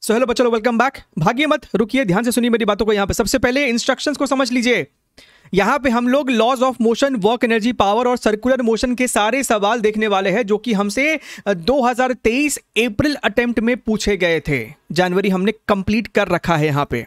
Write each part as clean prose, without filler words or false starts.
So hello बच्चों, welcome back. भागिए मत, रुकिए, ध्यान से सुनिए मेरी बातों को। यहाँ पे सबसे पहले इंस्ट्रक्शंस को समझ लीजिए। यहाँ पे हम लोग laws of motion, work energy, power और सर्कुलर मोशन के सारे सवाल देखने वाले हैं जो कि हमसे 2023 अप्रैल अटेम्प्ट में पूछे गए थे। जनवरी हमने कंप्लीट कर रखा है। यहाँ पे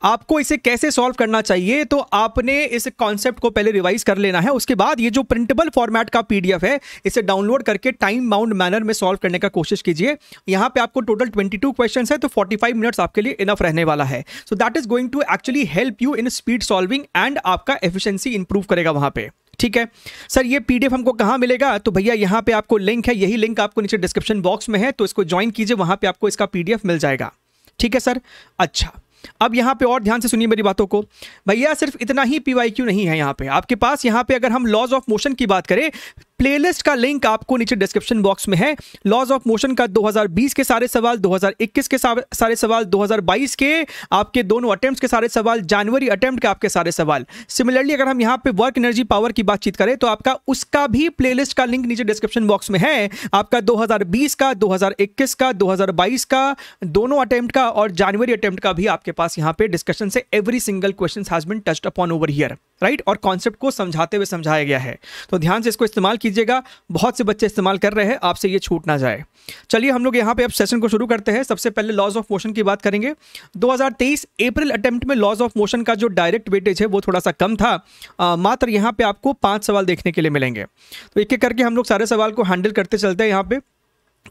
आपको इसे कैसे सॉल्व करना चाहिए, तो आपने इस कॉन्सेप्ट को पहले रिवाइज कर लेना है। उसके बाद ये जो प्रिंटेबल फॉर्मेट का पीडीएफ है, इसे डाउनलोड करके टाइम बाउंड मैनर में सॉल्व करने का कोशिश कीजिए। यहाँ पे आपको टोटल 22 क्वेश्चंस है, तो 45 मिनट्स आपके लिए इनफ रहने वाला है। So that is going to actually help you in speed solving and आपका एफिशिएंसी इंप्रूव करेगा वहां पे। ठीक है सर, ये पीडीएफ हमको कहां मिलेगा? तो भैया यहाँ पे आपको लिंक है, यही लिंक आपको नीचे डिस्क्रिप्शन बॉक्स में है, तो इसको ज्वाइन कीजिए, वहां पे आपको इसका पीडीएफ मिल जाएगा। ठीक है सर। अच्छा, अब यहाँ पे और ध्यान से सुनिए मेरी बातों को। भैया सिर्फ इतना ही पीवाईक्यू नहीं है यहाँ पे आपके पास। यहाँ पे अगर हम लॉज ऑफ मोशन की बात करें, प्लेलिस्ट का लिंक आपको नीचे डिस्क्रिप्शन बॉक्स में है। लॉज ऑफ मोशन का 2020 के सारे सवाल, 2021 के सारे सवाल, 2022 के आपके दोनों अटेम्प्ट्स के सारे सवाल, जनवरी अटेम्प्ट के आपके सारे सवाल। सिमिलरली अगर हम यहाँ पे वर्क एनर्जी पावर की बातचीत करें, तो आपका उसका भी प्लेलिस्ट का लिंक नीचे डिस्क्रिप्शन बॉक्स में है। आपका 2020 का, 2021 का, 2022 का दोनों अटेम्प्ट का और जनवरी अटेम्प्ट का भी आपके पास यहाँ पे डिस्कशन से every single question has been touched upon over here, right. और कॉन्सेप्ट को समझाते हुए समझाया गया है, तो ध्यान से इसको इस्तेमाल कीजिएगा। बहुत से बच्चे इस्तेमाल कर रहे हैं, आपसे ये छूट ना जाए। चलिए हम लोग यहाँ पे अब सेशन को शुरू करते हैं। सबसे पहले लॉज ऑफ मोशन की बात करेंगे। 2023 अप्रैल अटेम्प्ट में लॉज ऑफ मोशन का जो डायरेक्ट वेटेज है वो थोड़ा सा कम था। मात्र यहाँ पे आपको 5 सवाल देखने के लिए मिलेंगे, तो एक एक करके हम लोग सारे सवाल को हैंडल करते चलते हैं यहाँ पे।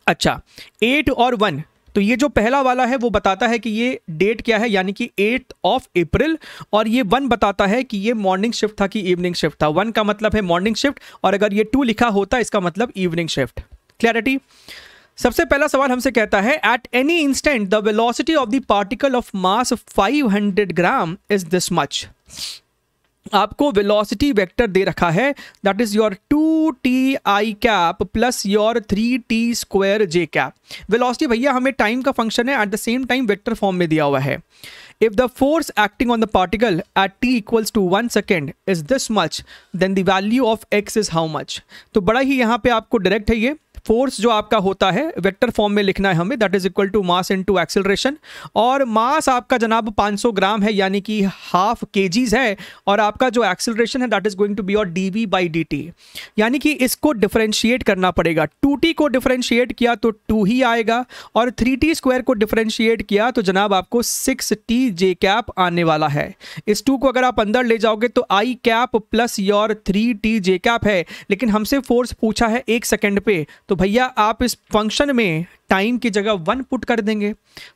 अच्छा, 8 और 1, तो ये जो पहला वाला है वो बताता है कि ये डेट क्या है, यानी कि 8 अप्रैल, और ये 1 बताता है कि ये मॉर्निंग शिफ्ट था कि इवनिंग शिफ्ट था। 1 का मतलब है मॉर्निंग शिफ्ट, और अगर ये 2 लिखा होता इसका मतलब इवनिंग शिफ्ट। क्लैरिटी? सबसे पहला सवाल हमसे कहता है, at any instant the velocity of the particle of mass 500 gram is this much. आपको वेलोसिटी वेक्टर दे रखा है, that is your 2t i cap plus your 3t square j cap. Velocity भैया हमें टाइम का फंक्शन है, at the same time vector form में दिया हुआ है। If the force acting on the particle at t equals to 1 second is this much, then the value of x is how much. तो बड़ा ही यहाँ पे आपको डायरेक्ट है, ये फोर्स जो आपका होता है वेक्टर फॉर्म में लिखना है हमें, that is equal to mass into acceleration. और मास आपका जनाब 500 ग्राम है, यानी कि हाफ केजीज है, और आपका जो एक्सेलरेशन है that is going to be your dv by dt। यानी कि इसको डिफरेंशिएट करना पड़ेगा। 2t को डिफरेंशिएट किया तो 2 ही आएगा, और 3t स्क्वायर को डिफरेंशिएट किया तो जनाब आपको 6t j कैप आने वाला है। इस 2 को अगर आप अंदर ले जाओगे तो i cap plus your 3t j cap है, लेकिन हमसे फोर्स पूछा है 1 सेकेंड पे, तो भैया आप इस फंक्शन में टाइम की जगह 1 पुट कर देंगे,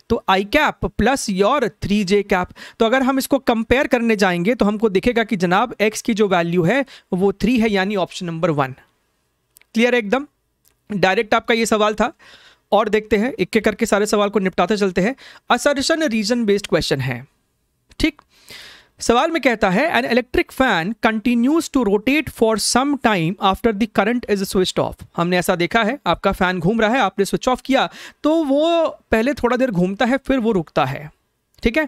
तो I cap plus your 3j cap. तो अगर हम इसको कंपेयर करने जाएंगे तो हमको दिखेगा कि जनाब x की जो वैल्यू है वो 3 है, यानी ऑप्शन नंबर 1। क्लियर है? एकदम डायरेक्ट आपका ये सवाल था। और देखते हैं, एक एक करके सारे सवाल को निपटाते चलते हैं। असर्शन रीजन बेस्ड क्वेश्चन है, ठीक। सवाल में कहता है, an electric fan continues to rotate for some time after the current is switched off. हमने ऐसा देखा है, आपका फैन घूम रहा है, आपने स्विच ऑफ किया तो वो पहले थोड़ा देर घूमता है, फिर वो रुकता है। ठीक है,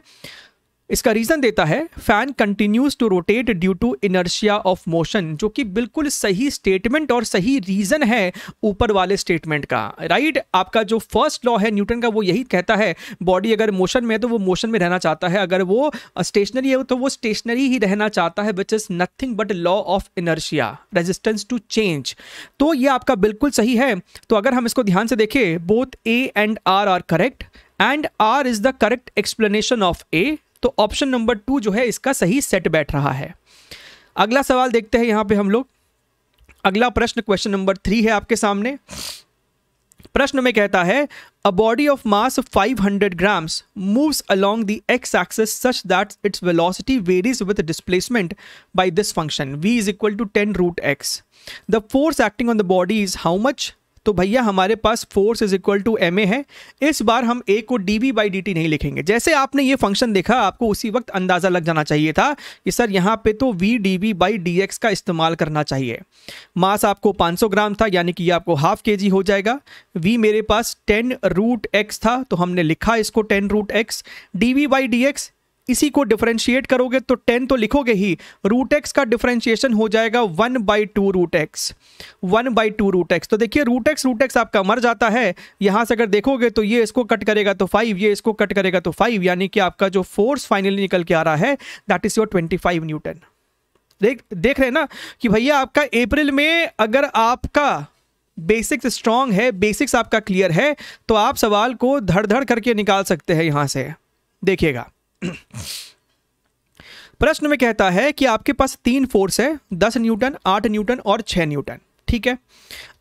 इसका रीजन देता है, fan continues to rotate due to inertia of motion, जो कि बिल्कुल सही स्टेटमेंट और सही रीजन है ऊपर वाले स्टेटमेंट का, राइट। आपका जो फर्स्ट लॉ है न्यूटन का वो यही कहता है, बॉडी अगर मोशन में है तो वो मोशन में रहना चाहता है, अगर वो स्टेशनरी है तो वो स्टेशनरी ही रहना चाहता है, which is nothing but law of inertia, resistance to change. तो ये आपका बिल्कुल सही है। तो अगर हम इसको ध्यान से देखें, both A and R are correct, and R is the correct explanation of A, तो ऑप्शन नंबर 2 जो है इसका सही सेट बैठ रहा है। अगला सवाल देखते हैं यहां पे हम लोग। अगला प्रश्न क्वेश्चन नंबर 3 है आपके सामने। प्रश्न में कहता है, a body of mass 500 grams moves along the x axis such that its velocity varies with displacement by this function v is equal to 10 root x। The force acting on the body is how much. तो भैया हमारे पास force is equal to ma है। इस बार हम a को dv by dt नहीं लिखेंगे। जैसे आपने ये फंक्शन देखा, आपको उसी वक्त अंदाजा लग जाना चाहिए था कि सर यहाँ पे तो v dv बाई dx का इस्तेमाल करना चाहिए। मास आपको 500 ग्राम था, यानी कि ये आपको हाफ kg हो जाएगा। v मेरे पास 10 रूट x था, तो हमने लिखा इसको 10 root x। dv by dx इसी को डिफरेंशिएट करोगे तो 10 तो लिखोगे ही, रूट एक्स का डिफरेंशिएशन हो जाएगा 1/2 रूट एक्स, 1/2 रूट एक्स। तो देखिए रूट एक्स आपका मर जाता है, यहां से अगर देखोगे तो ये इसको कट करेगा तो 5, ये इसको कट करेगा तो 5, यानी कि आपका जो फोर्स फाइनली निकल के आ रहा है दैट इज योर 25 न्यूटन। देख रहे हैं ना कि भैया आपका अप्रैल में अगर आपका बेसिक्स स्ट्रांग है, बेसिक्स आपका क्लियर है, तो आप सवाल को धड़ धड़ करके निकाल सकते हैं यहां से। देखिएगा प्रश्न में कहता है कि आपके पास 3 फोर्स है, 10 न्यूटन, 8 न्यूटन और 6 न्यूटन, ठीक है,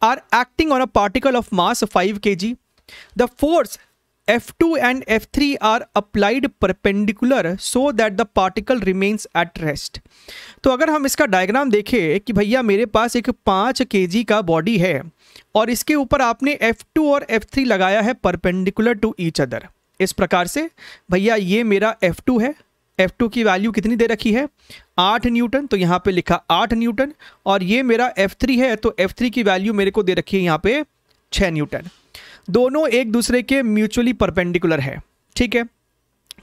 are acting on a particle of mass 5 kg। The force F2 and F3 are applied perpendicular so that the particle remains at rest। तो अगर हम इसका डायग्राम देखें कि भैया मेरे पास एक 5 kg का बॉडी है और इसके ऊपर आपने F2 और F3 लगाया है परपेंडिकुलर टू ईच अदर, इस प्रकार से भैया ये मेरा F2 है, F2 की वैल्यू कितनी दे रखी है 8 न्यूटन, तो यहाँ पे लिखा 8 न्यूटन, और ये मेरा F3 है तो F3 की वैल्यू मेरे को दे रखी है यहाँ पे 6 न्यूटन। दोनों एक दूसरे के म्यूचुअली परपेंडिकुलर है, ठीक है,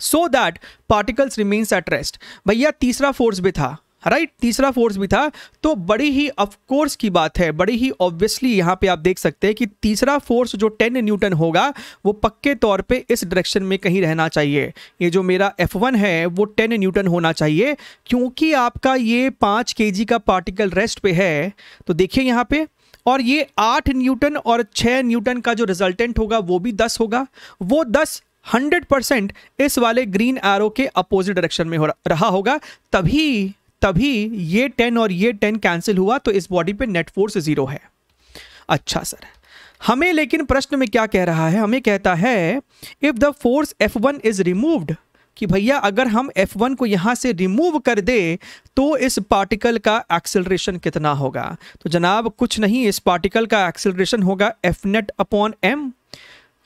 so that particles remains at rest. भैया तीसरा फोर्स भी था, राइट, तीसरा फोर्स भी था, तो बड़ी ही ऑफकोर्स की बात है, बड़ी ही ऑब्वियसली यहाँ पे आप देख सकते हैं कि तीसरा फोर्स जो 10 न्यूटन होगा वो पक्के तौर पे इस डायरेक्शन में कहीं रहना चाहिए। ये जो मेरा F1 है वो 10 न्यूटन होना चाहिए, क्योंकि आपका ये 5 kg का पार्टिकल रेस्ट पे है। तो देखिए यहाँ पे, और ये 8 न्यूटन और 6 न्यूटन का जो रिजल्टेंट होगा वो भी 10 होगा, वो 10 100% इस वाले ग्रीन एरो के अपोजिट डायरेक्शन में रहा होगा, तभी ये 10 और ये 10 कैंसिल हुआ, तो इस बॉडी पे नेट फोर्स 0 है। अच्छा सर, हमें लेकिन प्रश्न में क्या कह रहा है, हमें कहता है if the force F1 is removed, कि भैया अगर हम F1 को यहां से रिमूव कर दे तो इस पार्टिकल का एक्सेलरेशन कितना होगा। तो जनाब कुछ नहीं, इस पार्टिकल का एक्सेलरेशन होगा F net/m,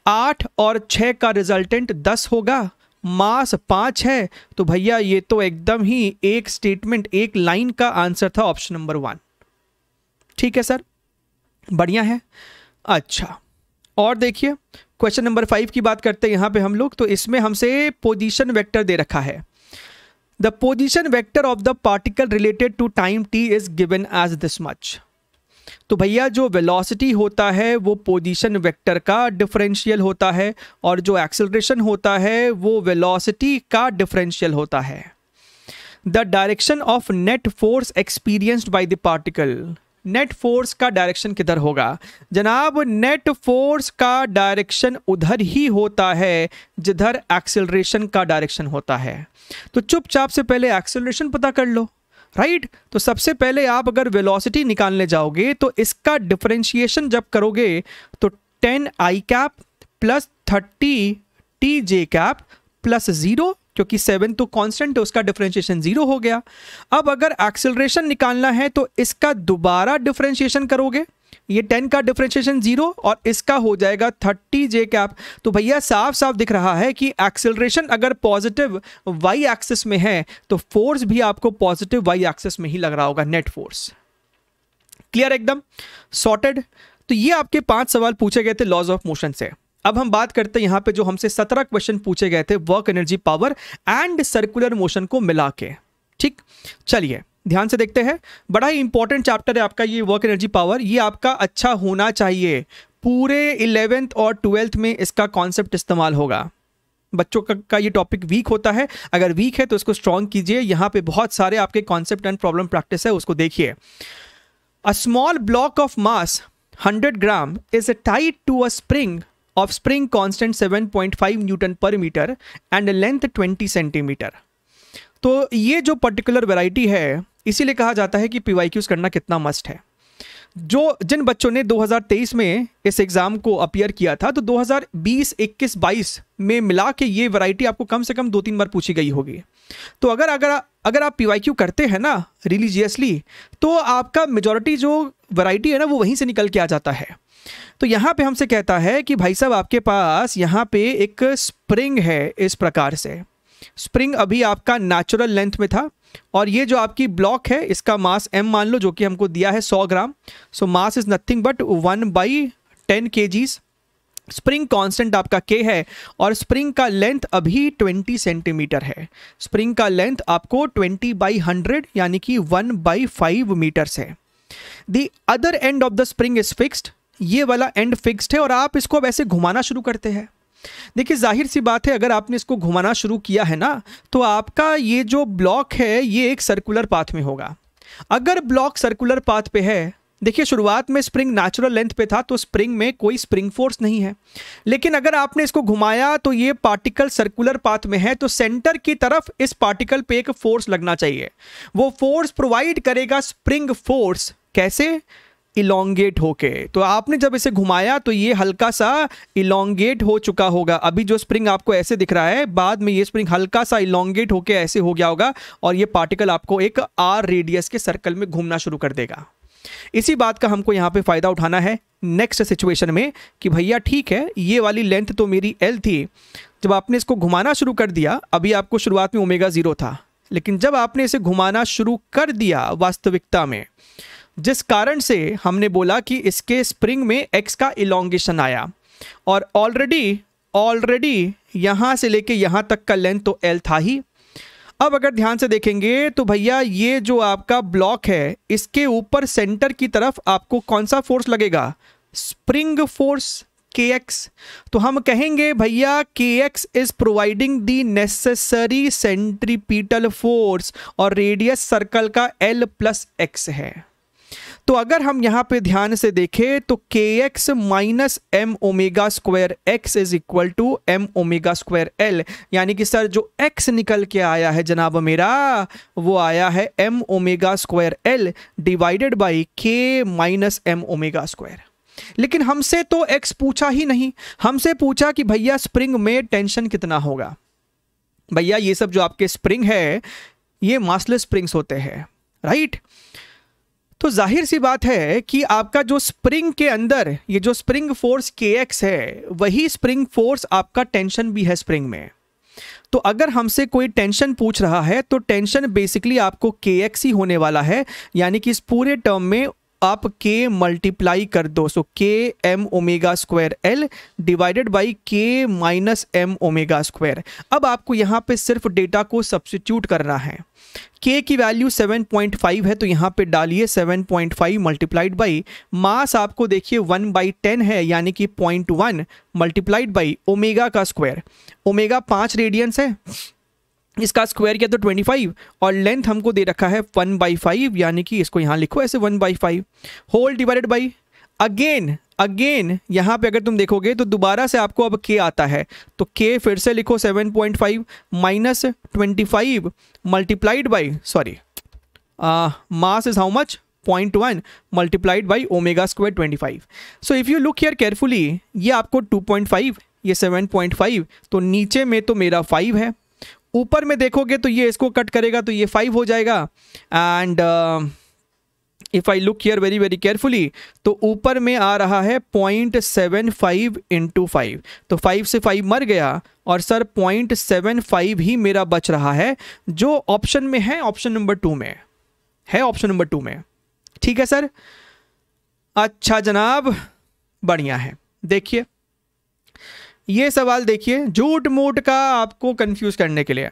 8 और 6 का रिजल्टेंट 10 होगा, मास 5 है, तो भैया ये तो एकदम ही एक स्टेटमेंट, एक लाइन का आंसर था ऑप्शन नंबर 1। ठीक है सर, बढ़िया है। अच्छा, और देखिए क्वेश्चन नंबर 5 की बात करते हैं यहां पे हम लोग, तो इसमें हमसे पोजीशन वेक्टर दे रखा है। The position vector of the particle related to time t is given as this much. तो भैया जो वेलोसिटी होता है वो पोजीशन वेक्टर का डिफरेंशियल होता है, और जो एक्सेलरेशन होता है वो वेलोसिटी का डिफरेंशियल होता है। The direction of net force experienced by the particle, net force का डायरेक्शन किधर होगा जनाब, नेट फोर्स का डायरेक्शन उधर ही होता है जिधर एक्सेलरेशन का डायरेक्शन होता है। तो चुपचाप से पहले एक्सेलरेशन पता कर लो, राइट। तो सबसे पहले आप अगर वेलोसिटी निकालने जाओगे तो इसका डिफरेंशिएशन जब करोगे तो 10i cap plus 30tj cap plus 0, क्योंकि 7 तो कांस्टेंट है, उसका डिफरेंशिएशन 0 हो गया। अब अगर एक्सेलरेशन निकालना है तो इसका दोबारा डिफरेंशिएशन करोगे, ये 10 का डिफरेंशिएशन 0 और इसका हो जाएगा 30j कैप। तो भैया साफ साफ दिख रहा है कि एक्सेलरेशन अगर पॉजिटिव वाई एक्सिस में है तो फोर्स भी आपको पॉजिटिव वाई एक्सिस में ही लग रहा होगा, नेट फोर्स। क्लियर, एकदम सॉर्टेड। तो ये आपके 5 सवाल पूछे गए थे लॉज ऑफ मोशन से। अब हम बात करते हैं यहां पे जो हमसे 17 क्वेश्चन पूछे गए थे work energy power and circular motion को मिला के। ठीक, चलिए ध्यान से देखते हैं। बड़ा ही इंपॉर्टेंट चैप्टर है आपका ये वर्क एनर्जी पावर, ये आपका अच्छा होना चाहिए। पूरे 11th और 12th में इसका कॉन्सेप्ट इस्तेमाल होगा। बच्चों का ये टॉपिक वीक होता है, अगर वीक है तो इसको स्ट्रॉन्ग कीजिए। यहाँ पे बहुत सारे आपके कॉन्सेप्ट एंड प्रॉब्लम प्रैक्टिस है, उसको देखिए। A small block of mass 100 gram is tied to a spring of spring constant 7.5 newton पर मीटर एंड लेंथ 20 सेंटीमीटर। तो ये जो पर्टिकुलर वैरायटी है इसीलिए कहा जाता है कि PYQs करना कितना मस्ट है। जिन बच्चों ने 2023 में इस एग्जाम को अपीयर किया था तो 2020, 21, 22 में मिला के ये वैरायटी आपको कम से कम 2-3 बार पूछी गई होगी। तो अगर आप PYQ करते हैं ना रिलीजियसली तो आपका मेजॉरिटी जो वैरायटी है ना वो वहीं से निकल के आ जाता है। तो यहाँ पे हमसे कहता है कि भाई साहब आपके पास यहाँ पे एक स्प्रिंग है, इस प्रकार से स्प्रिंग अभी आपका नेचुरल लेंथ में था, और ये जो आपकी ब्लॉक है इसका मास m मान लो, जो कि हमको दिया है 100 ग्राम। So mass is nothing but 1/10 kgs। Spring constant आपका k है और स्प्रिंग का लेंथ अभी 20 सेंटीमीटर है। स्प्रिंग का लेंथ आपको 20/100 यानी कि 1/5 मीटर्स है। The other end of the spring is fixed, ये वाला एंड फिक्स्ड है और आप इसको अब ऐसे घुमाना शुरू करते हैं। देखिए जाहिर सी बात है, अगर आपने इसको घुमाना शुरू किया है ना, तो आपका ये जो ब्लॉक है ये एक सर्कुलर पाथ में होगा। अगर ब्लॉक सर्कुलर पाथ पे है, देखिए शुरुआत में स्प्रिंग नेचुरल लेंथ पे था तो स्प्रिंग में कोई स्प्रिंग फोर्स नहीं है, लेकिन अगर आपने इसको घुमाया तो ये पार्टिकल सर्कुलर पाथ में है, तो सेंटर की तरफ इस पार्टिकल पे एक फोर्स लगना चाहिए। वो फोर्स प्रोवाइड करेगा स्प्रिंग फोर्स, कैसे? इलोंगेट होके। तो आपने जब इसे घुमाया तो ये हल्का सा इलोंगेट हो चुका होगा। अभी जो स्प्रिंग आपको ऐसे दिख रहा है, बाद में ये स्प्रिंग हल्का सा इलोंगेट होके ऐसे हो गया होगा और ये पार्टिकल आपको एक आर रेडियस के सर्कल में घूमना शुरू कर देगा। इसी बात का हमको यहाँ पे फायदा उठाना है नेक्स्ट सिचुएशन में कि भैया ठीक है, ये वाली लेंथ तो मेरी एल थी, जब आपने इसको घुमाना शुरू कर दिया, अभी आपको शुरुआत में ओमेगा 0 था, लेकिन जब आपने इसे घुमाना शुरू कर दिया वास्तविकता में, जिस कारण से हमने बोला कि इसके स्प्रिंग में एक्स का इलोंगेशन आया और ऑलरेडी यहाँ से लेके यहाँ तक का लेंथ तो एल था ही। अब अगर ध्यान से देखेंगे तो भैया ये जो आपका ब्लॉक है, इसके ऊपर सेंटर की तरफ आपको कौन सा फोर्स लगेगा? Spring force kx। तो हम कहेंगे भैया kx is providing the necessary centripetal force और रेडियस सर्कल का l प्लस x है। तो अगर हम यहाँ पे ध्यान से देखें तो kx minus m omega square x is equal to m omega square l, यानी कि सर जो x निकल के आया है जनाब मेरा, वो आया है m omega square l divided by k minus m omega square. लेकिन हमसे तो x पूछा ही नहीं, हमसे पूछा कि भैया स्प्रिंग में टेंशन कितना होगा। भैया ये सब जो आपके स्प्रिंग है ये मासलेस स्प्रिंग्स होते हैं, राइट? तो जाहिर सी बात है कि आपका जो स्प्रिंग के अंदर ये जो स्प्रिंग फोर्स kx है, वही स्प्रिंग फोर्स आपका टेंशन भी है स्प्रिंग में। तो अगर हमसे कोई टेंशन पूछ रहा है तो टेंशन बेसिकली आपको kx ही होने वाला है, यानी कि इस पूरे टर्म में आप k मल्टीप्लाई कर दो। सो k m omega square l divided by k minus m omega square. अब आपको यहाँ पे सिर्फ डेटा को सब्स्टिट्यूट करना है। k की वैल्यू 7.5 है तो यहाँ पे डालिए 7.5 मल्टीप्लाइड बाई मास आपको देखिए 1/10 है, यानी कि 0.1 मल्टीप्लाइड बाई ओमेगा का स्क्वायर। ओमेगा 5 रेडियंस है, इसका स्क्वायर किया तो 25 और लेंथ हमको दे रखा है 1/5, यानी कि इसको यहाँ लिखो ऐसे 1/5 होल डिवाइडेड बाई अगेन यहाँ पे अगर तुम देखोगे तो दोबारा से आपको अब k आता है, तो k फिर से लिखो 7.5 minus 25 multiplied by mass is how much 0.1 multiplied by omega square 25। So if you look here carefully, ये आपको 2.5, ये 7.5, तो नीचे में तो मेरा 5 है, ऊपर में देखोगे तो ये इसको कट करेगा तो ये 5 हो जाएगा। And if I look here very very carefully तो ऊपर में आ रहा है 0.75 इंटू 5, तो 5 से 5 मर गया और सर 0.75 ही मेरा बच रहा है, जो ऑप्शन में है, ऑप्शन नंबर 2 में है, ऑप्शन नंबर 2 में। ठीक है सर, अच्छा जनाब, बढ़िया है। देखिए ये सवाल देखिए, झूठ मूठ का आपको कंफ्यूज करने के लिए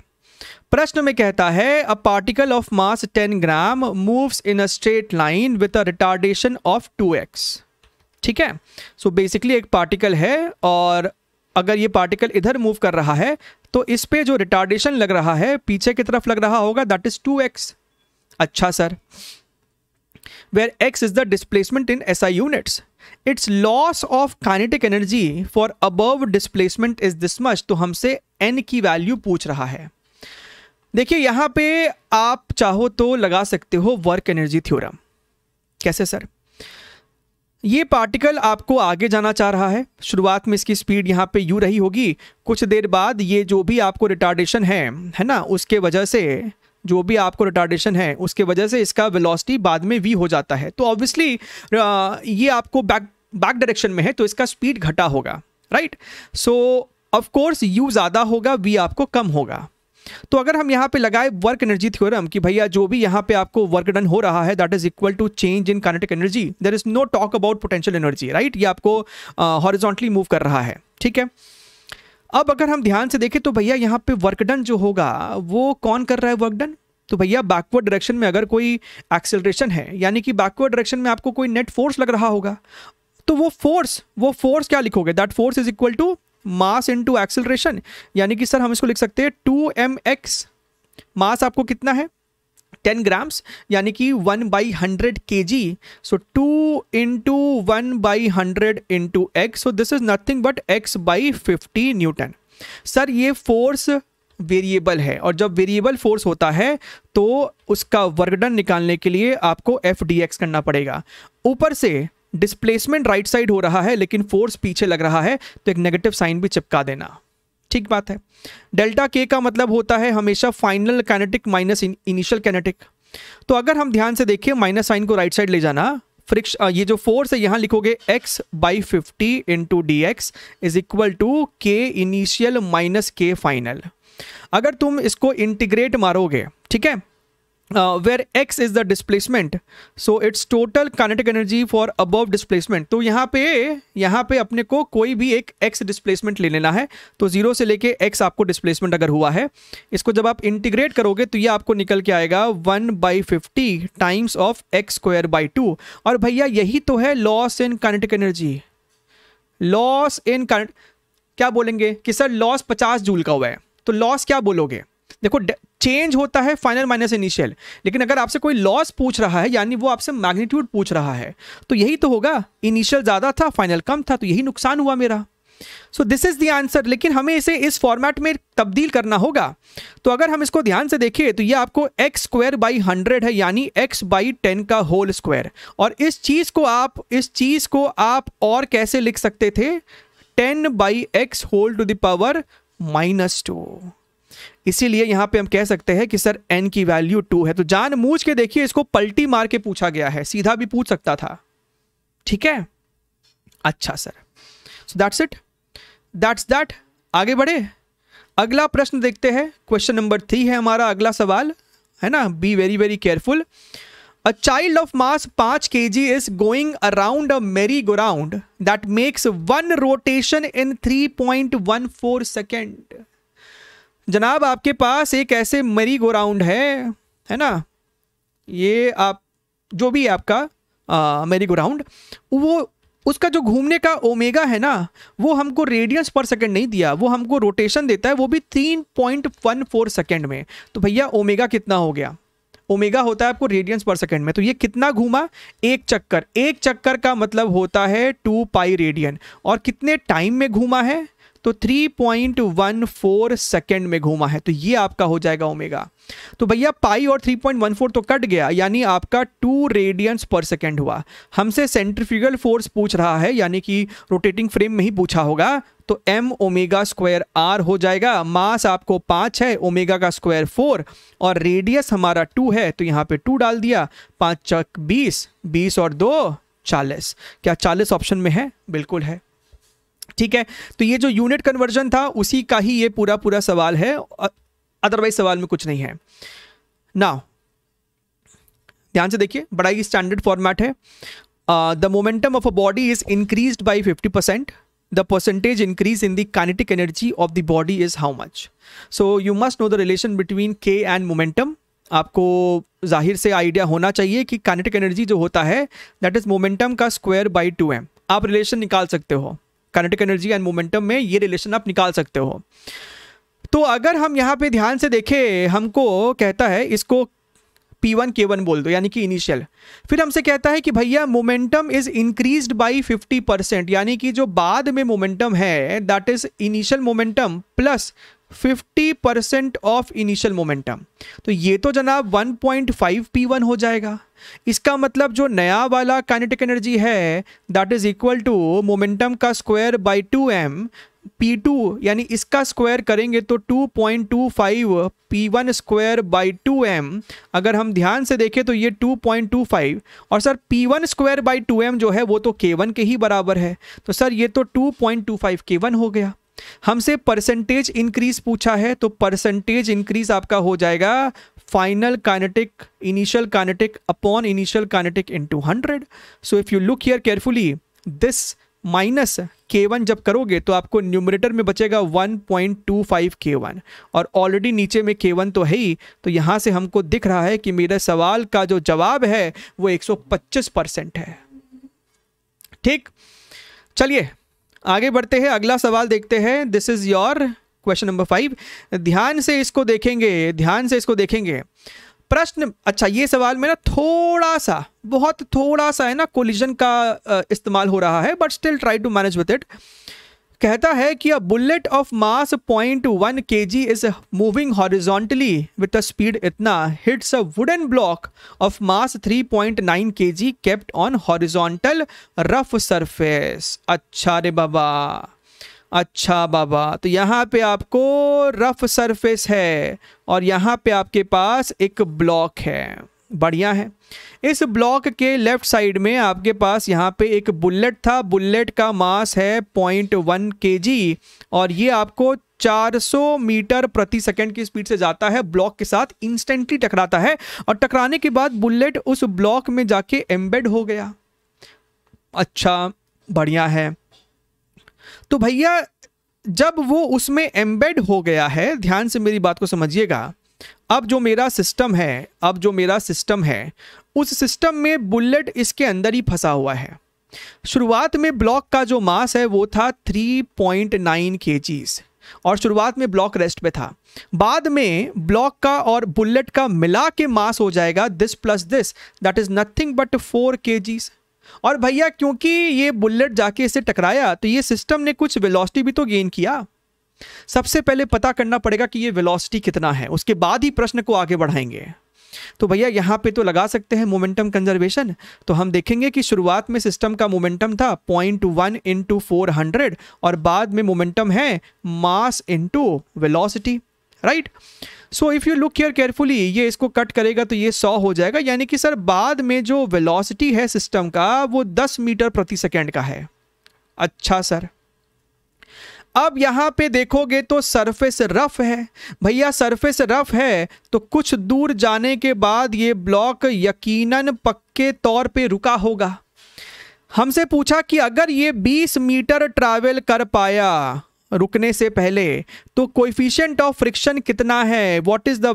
प्रश्न में कहता है अ particle of mass 10 gram moves in a straight line with a retardation of 2x। ठीक है, सो बेसिकली एक पार्टिकल है और अगर ये पार्टिकल इधर मूव कर रहा है तो इस पे जो रिटार्डेशन लग रहा है पीछे की तरफ लग रहा होगा, दैट इज 2x। अच्छा sir, where x is the displacement in SI units, its loss of kinetic energy for above displacement is this much। तो हमसे n की वैल्यू पूछ रहा है। देखिए यहाँ पे आप चाहो तो लगा सकते हो वर्क एनर्जी थ्योरम। कैसे सर? ये पार्टिकल आपको आगे जाना चाह रहा है, शुरुआत में इसकी स्पीड यहाँ पे u रही होगी, कुछ देर बाद ये जो भी आपको रिटार्डेशन है ना, उसके वजह से जो भी आपको रिटार्डेशन है उसके वजह से इसका वेलोसिटी बाद में v हो जाता है। तो ऑब्वियसली ये आपको बैक डायरेक्शन में है तो इसका स्पीड घटा होगा, right? So of course u ज़्यादा होगा, v आपको कम होगा। तो अगर हम यहाँ पे लगाए वर्क एनर्जी थ्योरम कि भैया जो भी यहाँ पे आपको वर्क डन हो रहा है that is equal to change in kinetic energy, there is no talk about potential energy, right. ये आपको हॉरिजॉन्टली मूव कर रहा है, ठीक है। अब अगर हम ध्यान से देखें तो भैया यहाँ पे वर्क डन जो होगा वो कौन कर रहा है वर्क डन? तो भैया बैकवर्ड डायरेक्शन में अगर कोई एक्सेलरेशन है, यानी कि बैकवर्ड डायरेक्शन में आपको कोई नेट फोर्स लग रहा होगा, तो वो फोर्स क्या लिखोगे? That force is equal to mass into acceleration, यानी कि सर हम इसको लिख सकते हैं 2mx। मास आपको कितना है? 10 ग्राम्स, यानी कि 1/100 kg। So 2 into 1/100 into x, so this is nothing but x/50 Newton. Sir ये फोर्स वेरिएबल है, और जब वेरिएबल फोर्स होता है तो उसका वर्क डन निकालने के लिए आपको FDX करना पड़ेगा। ऊपर से डिस्प्लेसमेंट राइट साइड हो रहा है लेकिन फोर्स पीछे लग रहा है, तो एक नेगेटिव साइन भी चिपका देना, ठीक बात है। डेल्टा K का मतलब होता है हमेशा final kinetic minus initial kinetic. तो अगर हम ध्यान से देखिए माइनस साइन को राइट साइड ले जाना, ये जो फोर्स है यहां लिखोगे x/50 into dx is equal to K initial minus K final. अगर तुम इसको इंटीग्रेट मारोगे, ठीक है, where x is the displacement, so it's total kinetic energy for above displacement. तो यहाँ पे अपने को कोई भी एक x डिस्प्लेसमेंट ले लेना है, तो 0 से लेके x आपको डिस्प्लेसमेंट अगर हुआ है, इसको जब आप इंटीग्रेट करोगे तो ये आपको निकल के आएगा 1/50 टाइम्स ऑफ x²/2। और भैया यही तो है loss in kinetic energy. Loss in क्या बोलेंगे कि सर लॉस 50 जूल का हुआ है, तो लॉस क्या बोलोगे? देखो चेंज होता है फाइनल माइनस इनिशियल, लेकिन अगर आपसे कोई लॉस पूछ रहा है यानी वो आपसे मैग्नीट्यूड पूछ रहा है, तो यही तो होगा, इनिशियल ज्यादा था फाइनल कम था, तो यही नुकसान हुआ मेरा। सो दिस इज द आंसर। लेकिन हमें इसे इस फॉर्मेट में तब्दील करना होगा। तो अगर हम इसको ध्यान से देखें तो ये आपको x²/100 है, यानी x/10 का होल स्क्वायर। और इस चीज को आप और कैसे लिख सकते थे? 10/x whole to the power -2। इसीलिए यहां पे हम कह सकते हैं कि सर n की वैल्यू 2 है। तो जानबूझ के देखिए इसको पलटी मार के पूछा गया है, सीधा भी पूछ सकता था, ठीक है। अच्छा sir, so that's it, that's that. आगे बढ़े, अगला प्रश्न देखते हैं। क्वेश्चन नंबर 3 है हमारा अगला सवाल, है ना। Be very very careful. A child of mass 5 kg is going around a merry-go-round that makes one rotation in 3.14 second. जनाब आपके पास एक ऐसे मेरी गो राउंड है ना, ये आप जो भी है आपका मेरी गो राउंड, वो उसका जो घूमने का ओमेगा है ना, वो हमको रेडियंस पर सेकंड नहीं दिया, वो हमको रोटेशन देता है, वो भी 3.14 सेकंड में। तो भैया ओमेगा कितना हो गया? ओमेगा होता है आपको रेडियंस पर सेकंड में। तो ये कितना घूमा? एक चक्कर का मतलब होता है 2 पाई रेडियन। और कितने टाइम में घूमा है? तो 3.14 सेकेंड में घूमा है। तो ये आपका हो जाएगा ओमेगा। तो भैया पाई और 3.14 तो कट गया, यानी आपका 2 रेडियंस पर सेकेंड हुआ। हमसे सेंट्रीफ्यूगल फोर्स पूछ रहा है, यानी कि रोटेटिंग फ्रेम में ही पूछा होगा, तो m ओमेगा स्क्वायर r हो जाएगा। मास आपको 5 है, ओमेगा का स्क्वायर 4 और रेडियस हमारा 2 है, तो यहाँ पे 2 डाल दिया। 5 चक 20, 20 और 2 40। क्या 40 ऑप्शन में है? बिल्कुल है, ठीक है। तो ये जो यूनिट कन्वर्जन था उसी का ही ये पूरा सवाल है, अदरवाइज सवाल में कुछ नहीं है। नाउ ध्यान से देखिए, बड़ा ही स्टैंडर्ड फॉर्मेट है। The momentum of a body is increased by 50%. The percentage increase in the kinetic energy of the body is how much? So you must know the relation between K and momentum. आपको जाहिर से idea होना चाहिए कि kinetic energy जो होता है that is momentum का स्क्वायर बाई 2m। आप रिलेशन निकाल सकते हो, काइनेटिक एनर्जी एंड मोमेंटम में ये रिलेशन आप निकाल सकते हो। तो अगर हम यहाँ पे ध्यान से देखें, हमको कहता है इसको P1 K1 बोल दो, यानी कि इनिशियल। फिर हमसे कहता है कि भैया मोमेंटम इज इंक्रीज्ड बाय 50%, यानी कि जो बाद में मोमेंटम है that is initial momentum plus 50% of initial momentum. तो ये तो जनाब 1.5 P1 हो जाएगा। इसका मतलब जो नया वाला काइनेटिक एनर्जी है that is equal to momentum का स्क्वायर बाय 2m P2, यानी इसका स्क्वायर करेंगे तो 2.25 P1 स्क्वायर बाई 2m। अगर हम ध्यान से देखें तो ये 2.25, और sir P1 square by 2m जो है वो तो K1 के ही बराबर है, तो सर ये तो 2.25 K1 हो गया। हमसे परसेंटेज इंक्रीज पूछा है, तो परसेंटेज इंक्रीज आपका हो जाएगा final kinetic initial kinetic upon initial kinetic into 100। So if you look here carefully, this minus K1 जब करोगे तो आपको न्यूमरेटर में बचेगा 1.25 K1, और ऑलरेडी नीचे में K1 तो है ही, तो यहां से हमको दिख रहा है कि मेरे सवाल का जो जवाब है वो 125% है। ठीक, चलिए आगे बढ़ते हैं, अगला सवाल देखते हैं। This is your question number 5। ध्यान से इसको देखेंगे, ध्यान से इसको देखेंगे। प्रश्न, अच्छा ये सवाल में ना थोड़ा सा, बहुत थोड़ा सा है ना कोलिजन का इस्तेमाल हो रहा है, but still try to manage with it. कहता है कि a bullet of mass 0.1 kg is moving horizontally with a speed इतना, hits a wooden block of mass 3.9 kg kept on horizontal rough surface. अच्छा रे बाबा, अच्छा बाबा, तो यहाँ पे आपको रफ सरफेस है और यहाँ पे आपके पास एक ब्लॉक है, बढ़िया है। इस ब्लॉक के लेफ्ट साइड में आपके पास यहाँ पे एक बुलेट था, बुलेट का मास है 0.1 kg और ये आपको 400 मीटर प्रति सेकंड की स्पीड से जाता है, ब्लॉक के साथ इंस्टेंटली टकराता है और टकराने के बाद बुलेट उस ब्लॉक में जाके एम्बेड हो गया। अच्छा, बढ़िया है। तो भैया जब वो उसमें एम्बेड हो गया है, ध्यान से मेरी बात को समझिएगा, अब जो मेरा सिस्टम है, अब जो मेरा सिस्टम है, उस सिस्टम में बुलेट इसके अंदर ही फंसा हुआ है। शुरुआत में ब्लॉक का जो मास है वो था 3.9 kgs और शुरुआत में ब्लॉक रेस्ट पे था। बाद में ब्लॉक का और बुलेट का मिला के मास हो जाएगा this plus this, that is nothing but 4 kgs। और भैया क्योंकि ये बुलेट जाके इससे टकराया तो ये सिस्टम ने कुछ वेलोसिटी भी तो गेन किया। सबसे पहले पता करना पड़ेगा कि ये वेलोसिटी कितना है, उसके बाद ही प्रश्न को आगे बढ़ाएंगे। तो भैया यहाँ पे तो लगा सकते हैं मोमेंटम कंजर्वेशन। तो हम देखेंगे कि शुरुआत में सिस्टम का मोमेंटम था 0.1 इंटू 400 और बाद में मोमेंटम है mass into velocity, right. So if you look here carefully, ये इसको कट करेगा तो ये 100 हो जाएगा, यानी कि सर बाद में जो वेलोसिटी है सिस्टम का वो 10 मीटर प्रति सेकेंड का है। अच्छा सर, अब यहां पे देखोगे तो सरफेस रफ है। भैया सरफेस रफ है तो कुछ दूर जाने के बाद ये ब्लॉक यकीनन पक्के तौर पे रुका होगा। हमसे पूछा कि अगर ये 20 मीटर ट्रैवल कर पाया रुकने से पहले तो कोएफिशिएंट ऑफ फ्रिक्शन कितना है, what is the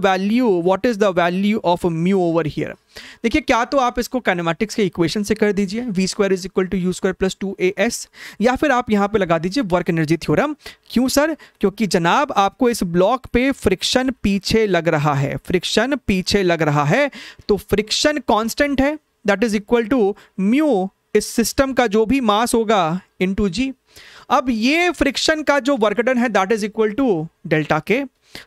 value of mu over here. देखिए, क्या तो आप इसको काइनेमैटिक्स के इक्वेशन से कर दीजिए, v² is equal to u² plus 2as, या फिर आप यहां पे लगा दीजिए वर्क एनर्जी थ्योरम। क्यों सर? क्योंकि जनाब आपको इस ब्लॉक पे फ्रिक्शन पीछे लग रहा है, फ्रिक्शन पीछे लग रहा है, तो फ्रिक्शन कांस्टेंट है, that is equal to mu इस सिस्टम का जो भी मास होगा इनटू जी। अब ये फ्रिक्शन का जो वर्क डन है that is equal to delta K,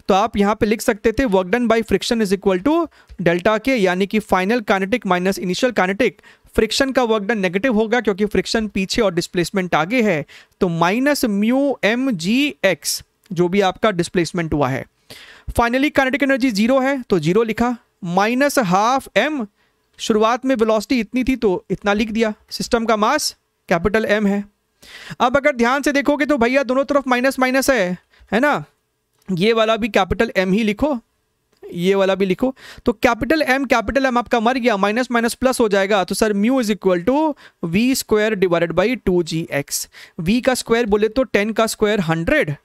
तो आप यहां पे लिख सकते थे work done by friction is equal to delta K, यानी कि final kinetic minus initial kinetic. Friction का वर्क डन नेगेटिव होगा क्योंकि फ्रिक्शन पीछे और डिस्प्लेसमेंट आगे है, तो minus mu m g x जो भी आपका डिस्प्लेसमेंट हुआ है। फाइनली काइनेटिक एनर्जी 0 है तो 0 लिखा, माइनस हाफ एम, शुरुआत में वेलोसिटी इतनी थी तो इतना लिख दिया, सिस्टम का मास कैपिटल एम है। अब अगर ध्यान से देखोगे तो भैया दोनों तरफ माइनस माइनस है ना, ये वाला भी कैपिटल एम ही लिखो, ये वाला भी लिखो, तो कैपिटल एम आपका मर गया, माइनस माइनस प्लस हो जाएगा, तो sir mu is equal to v² divided by 2gx। v का स्क्वायर बोले तो 10 का square 100,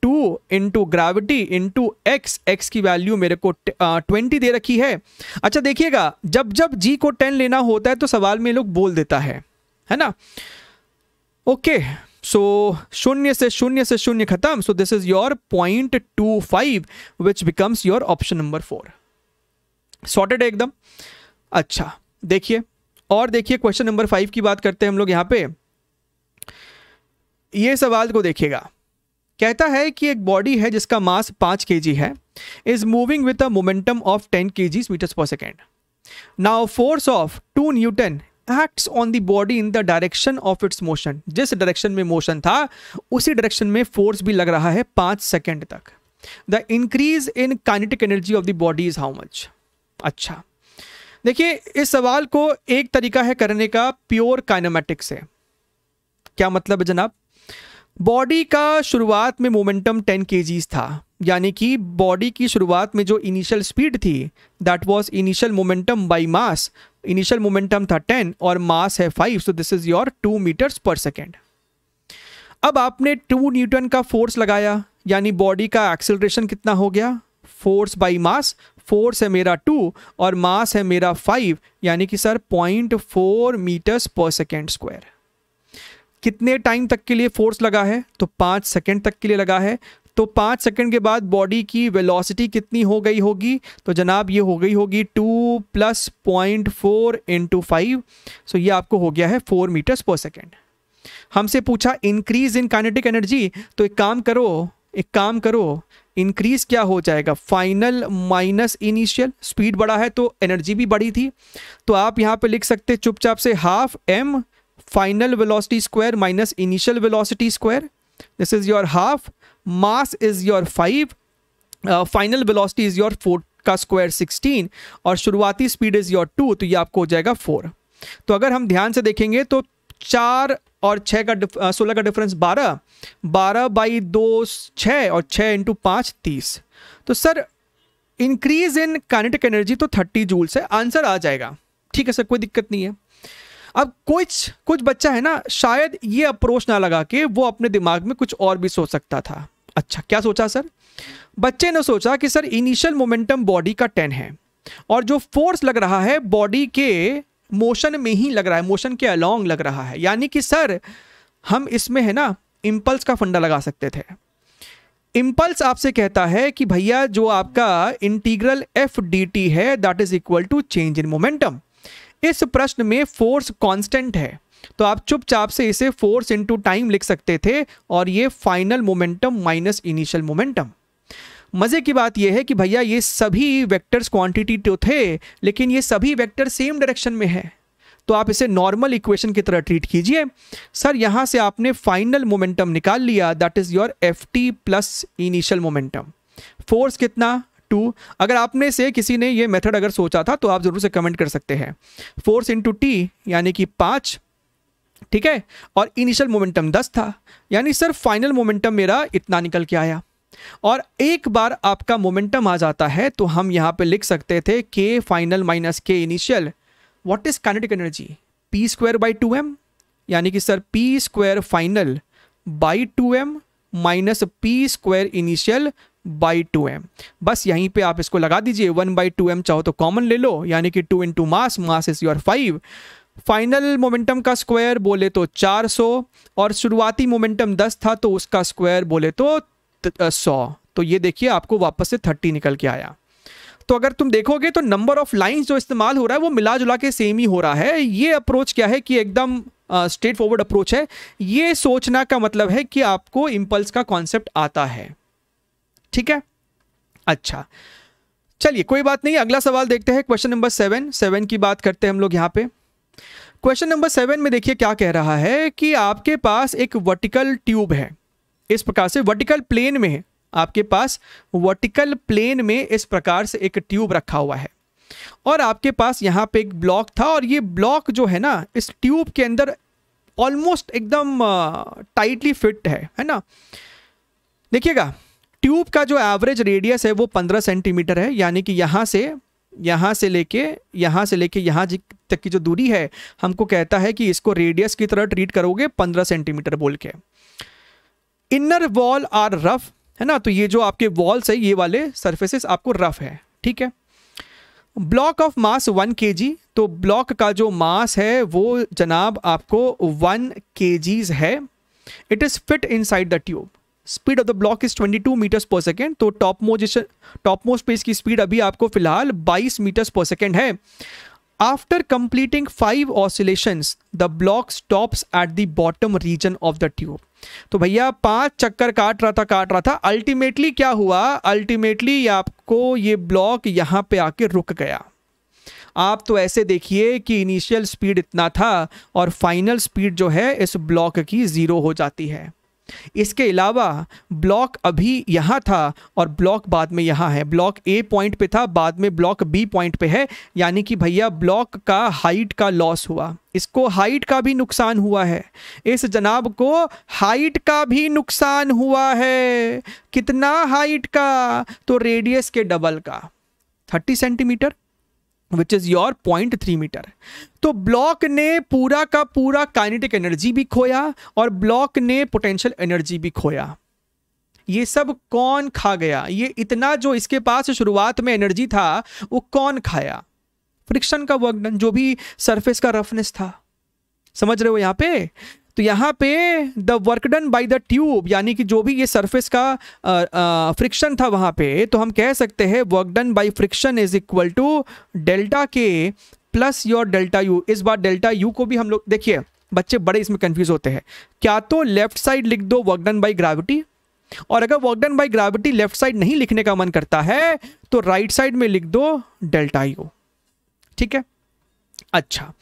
2 into gravity into x, x की वैल्यू मेरे को 20 दे रखी है। अच्छा देखिएगा, जब जब g को 10 लेना होता है तो सवाल में लोग बोल देता है ना। ओके, सो शून्य से शून्य खत्म, सो this is your 0.25 which becomes your option number 4। Sorted एकदम। अच्छा देखिए, और देखिए क्वेश्चन नंबर 5 की बात करते हैं हम लोग। यहां पे ये सवाल को देखिएगा, कहता है कि एक बॉडी है जिसका मास 5 kg है, is moving with a momentum of 10 kg meters पर second. Now force of 2 newton acts on the body in the direction of its motion। जिस डायरेक्शन में मोशन था उसी डायरेक्शन में फोर्स भी लग रहा है 5 सेकेंड तक। The increase in kinetic energy of the body is how much. अच्छा देखिए, इस सवाल को एक तरीका है करने का प्योर काइनेमैटिक्स से। क्या मतलब है जनाब? बॉडी का शुरुआत में मोमेंटम 10 kgs था, यानी कि बॉडी की शुरुआत में जो इनिशियल स्पीड थी that was initial momentum by mass. Initial momentum था 10 और मास है 5, so this is your 2 metres पर सेकेंड। अब आपने 2 न्यूटन का फोर्स लगाया, यानी बॉडी का एक्सेलरेशन कितना हो गया, फोर्स बाय मास। फोर्स है मेरा 2 और मास है मेरा 5, यानी कि सर 0.4 मीटर्स पर सेकेंड स्क्वायर। कितने टाइम तक के लिए फोर्स लगा है, तो 5 सेकेंड तक के लिए लगा है। तो 5 सेकेंड के बाद बॉडी की वेलोसिटी कितनी हो गई होगी, तो जनाब ये हो गई होगी 2 + 0.4 × 5, सो ये आपको हो गया है 4 मीटर्स पर सेकेंड। हमसे पूछा इंक्रीज इन काइनेटिक एनर्जी, तो एक काम करो, इंक्रीज क्या हो जाएगा, फाइनल माइनस इनिशियल। स्पीड बढ़ा है तो एनर्जी भी बढ़ी थी, तो आप यहाँ पे लिख सकते चुपचाप से ½ m final velocity square minus initial velocity square. This is your half, mass is your 5, final velocity is your 4 का स्क्वायर 16 और शुरुआती स्पीड इज योर 2, तो ये आपको हो जाएगा 4। तो अगर हम ध्यान से देखेंगे तो 4 और 6 का 16 का डिफरेंस 12, 12/2 6 और 6 × 5 30। तो sir increase in kinetic energy तो 30 जूल से आंसर आ जाएगा। ठीक है सर, कोई दिक्कत नहीं है। अब कुछ बच्चा है ना, शायद ये अप्रोच ना लगा के वो अपने दिमाग में कुछ और भी सोच सकता था। अच्छा क्या सोचा सर, बच्चे ने सोचा कि सर इनिशियल मोमेंटम बॉडी का 10 है और जो फोर्स लग रहा है बॉडी के मोशन में ही लग रहा है, मोशन के अलोंग लग रहा है, यानी कि सर हम इसमें है ना इम्पल्स का फंडा लगा सकते थे। इम्पल्स आपसे कहता है कि भैया जो आपका इंटीग्रल f dt है that is equal to change in momentum. इस प्रश्न में फोर्स कांस्टेंट है, तो आप चुपचाप से इसे फोर्स इनटू टाइम लिख सकते थे और ये final momentum minus initial momentum. मजे की बात यह है कि भैया ये सभी वेक्टर्स क्वांटिटी तो थे, लेकिन ये सभी वेक्टर सेम डायरेक्शन में है, तो आप इसे नॉर्मल इक्वेशन की तरह ट्रीट कीजिए। सर यहां से आपने फाइनल मोमेंटम निकाल लिया, that is your ft plus initial momentum. Force कितना 2। अगर आपने से किसी ने ये मेथड अगर सोचा था तो आप जरूर से कमेंट कर सकते हैं। फोर्स इंटू टी यानी कि 5, ठीक है, और इनिशियल मोमेंटम 10 था, यानी सर फाइनल मोमेंटम मेरा इतना निकल के आया। और एक बार आपका मोमेंटम आ जाता है तो हम यहां पे लिख सकते थे k final minus k initial. What is kinetic energy, p² / 2m, यानी कि sir p² final by 2m minus p² initial by 2m। बस यहीं पे आप इसको लगा दीजिए, 1/2m चाहो तो कॉमन ले लो, यानी कि 2 × mass, mass is your 5। Final momentum का स्क्वायर बोले तो 400 और शुरुआती मोमेंटम 10 था तो उसका स्क्वायर बोले तो 100। तो ये देखिए आपको वापस से 30 निकल के आया। तो अगर तुम देखोगे तो नंबर ऑफ लाइंस जो इस्तेमाल हो रहा है वो मिला जुला के सेम ही हो रहा है। ये अप्रोच क्या है कि एकदम स्ट्रेट फॉरवर्ड अप्रोच है। ये सोचना का मतलब है कि आपको इंपल्स का कॉन्सेप्ट आता है, ठीक है। अच्छा चलिए कोई बात नहीं, अगला सवाल देखते हैं। क्वेश्चन नंबर 7 की बात करते हैं हम लोग यहाँ पे। क्वेश्चन नंबर 7 में देखिए क्या कह रहा है कि आपके पास एक वर्टिकल ट्यूब है, इस प्रकार से वर्टिकल प्लेन में है, आपके पास वर्टिकल प्लेन में इस प्रकार से एक ट्यूब रखा हुआ है और आपके पास यहाँ पे एक ब्लॉक था और ये ब्लॉक जो है ना इस ट्यूब के अंदर ऑलमोस्ट एकदम टाइटली फिट है ना। देखिएगा ट्यूब का जो एवरेज रेडियस है वो 15 सेंटीमीटर है, यानी कि यहाँ से लेके यहाँ तक की जो दूरी है हमको कहता है कि इसको रेडियस की तरह ट्रीट करोगे 15 सेंटीमीटर बोल के। इनर वॉल आर रफ है ना, तो ये जो आपके वॉल्स है ये वाले सरफेसेस आपको रफ है, ठीक है। ब्लॉक ऑफ मास 1 kg, तो ब्लॉक का जो मास है वो जनाब आपको 1 kg है। It is fit inside the tube. Speed of the block is 22 metres पर सेकेंड, तो टॉप मोस्ट पे इसकी स्पीड अभी आपको फिलहाल 22 मीटर्स पर सेकेंड है। After completing 5 oscillations the block stops at the bottom region of the tube. तो भैया 5 चक्कर काट रहा था, अल्टीमेटली क्या हुआ, अल्टीमेटली आपको ये ब्लॉक यहाँ पे आके रुक गया। आप तो ऐसे देखिए कि इनिशियल स्पीड इतना था और फाइनल स्पीड जो है इस ब्लॉक की 0 हो जाती है। इसके अलावा ब्लॉक अभी यहाँ था और ब्लॉक बाद में यहाँ है, ब्लॉक ए पॉइंट पे था, बाद में ब्लॉक बी पॉइंट पे है, यानी कि भैया ब्लॉक का हाइट का लॉस हुआ, इसको हाइट का भी नुकसान हुआ है, इस जनाब को हाइट का भी नुकसान हुआ है। कितना हाइट का? तो रेडियस के डबल का, 30 centimetre which is your 0.3 metre. तो ब्लॉक ने पूरा का पूरा काइनेटिक एनर्जी भी खोया और ब्लॉक ने पोटेंशियल एनर्जी भी खोया। ये सब कौन खा गया? ये इतना जो इसके पास शुरुआत में एनर्जी था वो कौन खाया? फ्रिक्शन का वर्क डन, जो भी सरफेस का रफनेस था। समझ रहे हो यहां पे? तो यहाँ पे the work done by the tube, यानी कि जो भी ये सरफेस का फ्रिक्शन था वहां पे, तो हम कह सकते हैं work done by friction is equal to delta K plus your delta U. इस बार डेल्टा यू को भी हम लोग, देखिए बच्चे बड़े इसमें कंफ्यूज होते हैं, क्या तो लेफ्ट साइड लिख दो वर्क डन बाय ग्रेविटी, और अगर work done by gravity left side नहीं लिखने का मन करता है तो राइट साइड में लिख दो डेल्टा यू। ठीक है, अच्छा,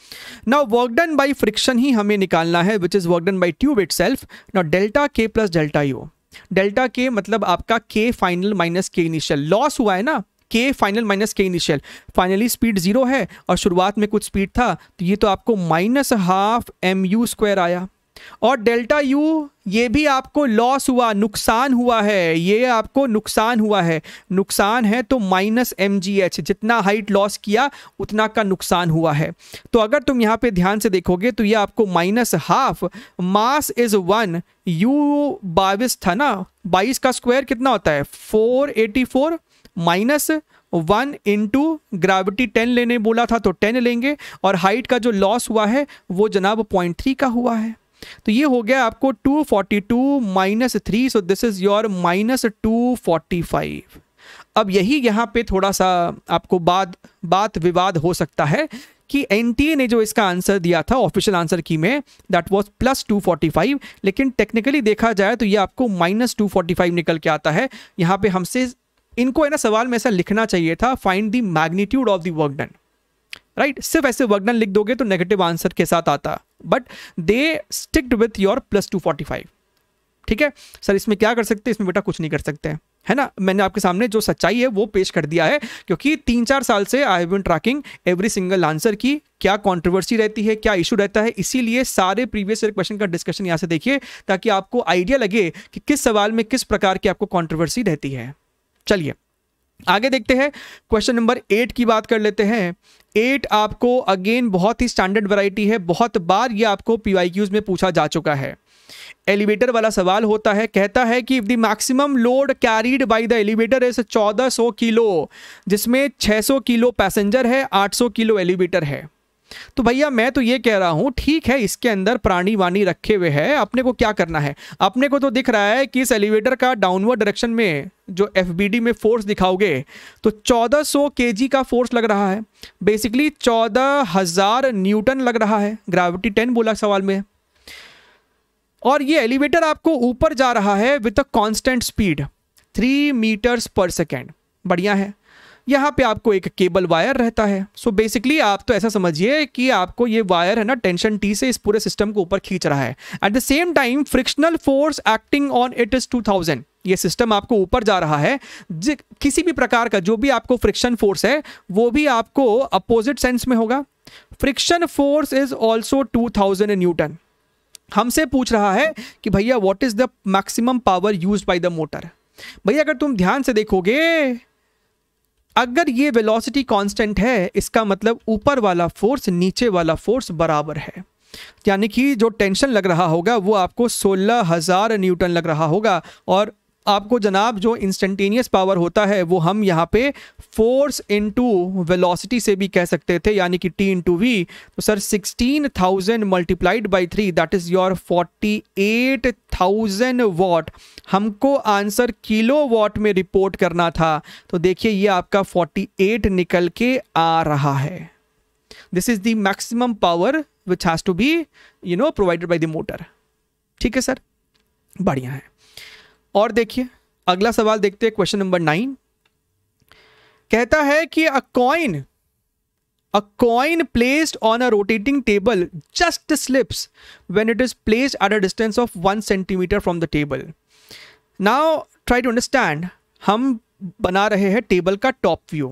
now work done by friction ही हमें निकालना है which is work done by tube itself. Now delta K plus delta U, delta K मतलब आपका K final minus K initial, loss हुआ है ना, K final minus K initial, finally speed 0 है और शुरुआत में कुछ स्पीड था, तो ये तो आपको -12 mu² आया। और डेल्टा यू ये भी आपको लॉस हुआ, नुकसान हुआ है, ये आपको नुकसान हुआ है, नुकसान है तो -mgh, जितना हाइट लॉस किया उतना का नुकसान हुआ है। तो अगर तुम यहाँ पे ध्यान से देखोगे तो ये आपको -12, मास इज 1, यू 22 था ना, 22 का स्क्वायर कितना होता है 484, -1 इंटू ग्रेविटी 10 लेने बोला था तो 10 लेंगे, और हाइट का जो लॉस हुआ है वो जनाब 0.3 का हुआ है। तो ये हो गया आपको 242 - 3, सो दिस इज योर -245। अब यही यहाँ पे थोड़ा सा आपको बात विवाद हो सकता है कि एनटीए ने जो इसका आंसर दिया था ऑफिशियल आंसर की में, दैट वाज +245, लेकिन टेक्निकली देखा जाए तो ये आपको -245 निकल के आता है। यहाँ पे हमसे इनको है ना सवाल में ऐसा लिखना चाहिए था, find the magnitude of the work done, right? सिर्फ ऐसे वर्क डन लिख दोगे तो नेगेटिव आंसर के साथ आता, but they sticked with your +245। ठीक है सर, इसमें क्या कर सकते हैं? इसमें बेटा कुछ नहीं कर सकते हैं, है ना। मैंने आपके सामने जो सच्चाई है वो पेश कर दिया है, क्योंकि 3-4 साल से I have been tracking every single answer की, क्या कंट्रोवर्सी रहती है, क्या इशू रहता है, इसीलिए सारे प्रीवियस ईयर क्वेश्चन का डिस्कशन यहाँ से देखिए ताकि आपको आइडिया लगे कि किस सवाल में किस प्रकार की आपको कंट्रोवर्सी रहती है। चलिए आगे देखते हैं, क्वेश्चन नंबर 8 की बात कर लेते हैं। 8 आपको अगेन बहुत ही स्टैंडर्ड वैरायटी है, बहुत बार ये आपको PYQs में पूछा जा चुका है। एलिवेटर वाला सवाल होता है, कहता है कि if the maximum load carried by the elevator is 1400 kilo, जिसमें 600 किलो पैसेंजर है, 800 किलो एलिवेटर है। तो भैया मैं तो ये कह रहा हूं, ठीक है इसके अंदर प्राणी वाणी रखे हुए हैं, अपने को क्या करना है? अपने को तो दिख रहा है कि इस एलिवेटर का डाउनवर्ड डायरेक्शन में जो FBD में फोर्स दिखाओगे तो 1400 kg का फोर्स लग रहा है, बेसिकली 14,000 न्यूटन लग रहा है, ग्रेविटी 10 बोला सवाल में, और ये एलिवेटर आपको ऊपर जा रहा है with a constant speed 3 metres पर सेकेंड। बढ़िया है, यहाँ पे आपको एक केबल वायर रहता है। सो बेसिकली आप तो ऐसा समझिए कि आपको ये वायर है ना टेंशन T से इस पूरे सिस्टम को ऊपर खींच रहा है। At the same time frictional force acting on it is 2000। ये सिस्टम आपको ऊपर जा रहा है, किसी भी प्रकार का जो भी आपको फ्रिक्शन फोर्स है वो भी आपको अपोजिट सेंस में होगा। Friction force is also 2000 Newton. हमसे पूछ रहा है कि भैया what is the maximum power used by the motor. भैया अगर तुम ध्यान से देखोगे, अगर ये वेलोसिटी कांस्टेंट है, इसका मतलब ऊपर वाला फोर्स नीचे वाला फोर्स बराबर है, यानी कि जो टेंशन लग रहा होगा वो आपको 16,000 न्यूटन लग रहा होगा, और आपको जनाब जो इंस्टेंटेनियस पावर होता है वो हम यहाँ पे फोर्स इनटू वेलोसिटी से भी कह सकते थे, यानी कि T इंटू वी। तो sir 16,000 multiplied by 3 that is your 48,000 what. हमको आंसर किलो वॉट में रिपोर्ट करना था, तो देखिए ये आपका 48 निकल के आ रहा है। This is the maximum power which has to be provided by the motor. ठीक है सर, बढ़िया है। और देखिए अगला सवाल देखते हैं, क्वेश्चन नंबर 9 कहता है कि अ A coin placed on a rotating table just slips when it is placed at a distance of 1 centimeter from the table. Now try to understand. हम बना रहे हैं टेबल का टॉप व्यू,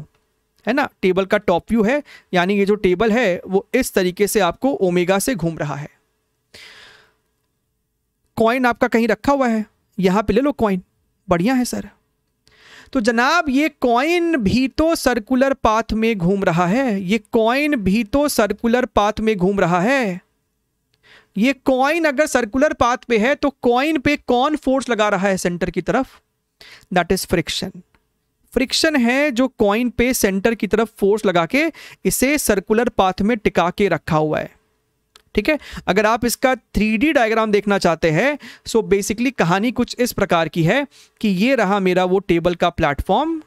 है ना, टेबल का टॉप व्यू है, यानी ये जो टेबल है वो इस तरीके से आपको ओमेगा से घूम रहा है। कॉइन आपका कहीं रखा हुआ है, यहां पे ले लो कॉइन, बढ़िया है सर। तो जनाब ये कॉइन भी तो सर्कुलर पाथ में घूम रहा है, ये कॉइन भी तो सर्कुलर पाथ में घूम रहा है। ये कॉइन अगर सर्कुलर पाथ पे है तो कॉइन पे कौन फोर्स लगा रहा है सेंटर की तरफ? That is friction. फ्रिक्शन है जो कॉइन पे सेंटर की तरफ फोर्स लगा के इसे सर्कुलर पाथ में टिका के रखा हुआ है। ठीक है, अगर आप इसका 3D डायग्राम देखना चाहते हैं, सो बेसिकली कहानी कुछ इस प्रकार की है कि ये रहा मेरा वो टेबल का प्लेटफॉर्म,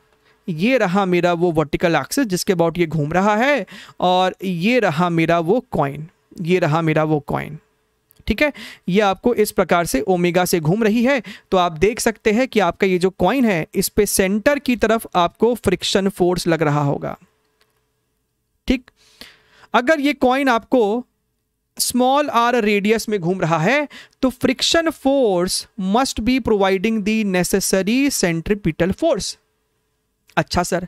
ये रहा मेरा वो वर्टिकल एक्सिस जिसके अबाउट ये घूम रहा है, और ये रहा मेरा वो कॉइन, ये रहा मेरा वो कॉइन। ठीक है, ये आपको इस प्रकार से ओमेगा से घूम रही है। तो आप देख सकते हैं कि आपका ये जो कॉइन है इस पे सेंटर की तरफ आपको फ्रिक्शन फोर्स लग रहा होगा। ठीक, अगर ये कॉइन आपको स्मॉल आर रेडियस में घूम रहा है तो friction force must be providing the necessary centripetal force. अच्छा सर,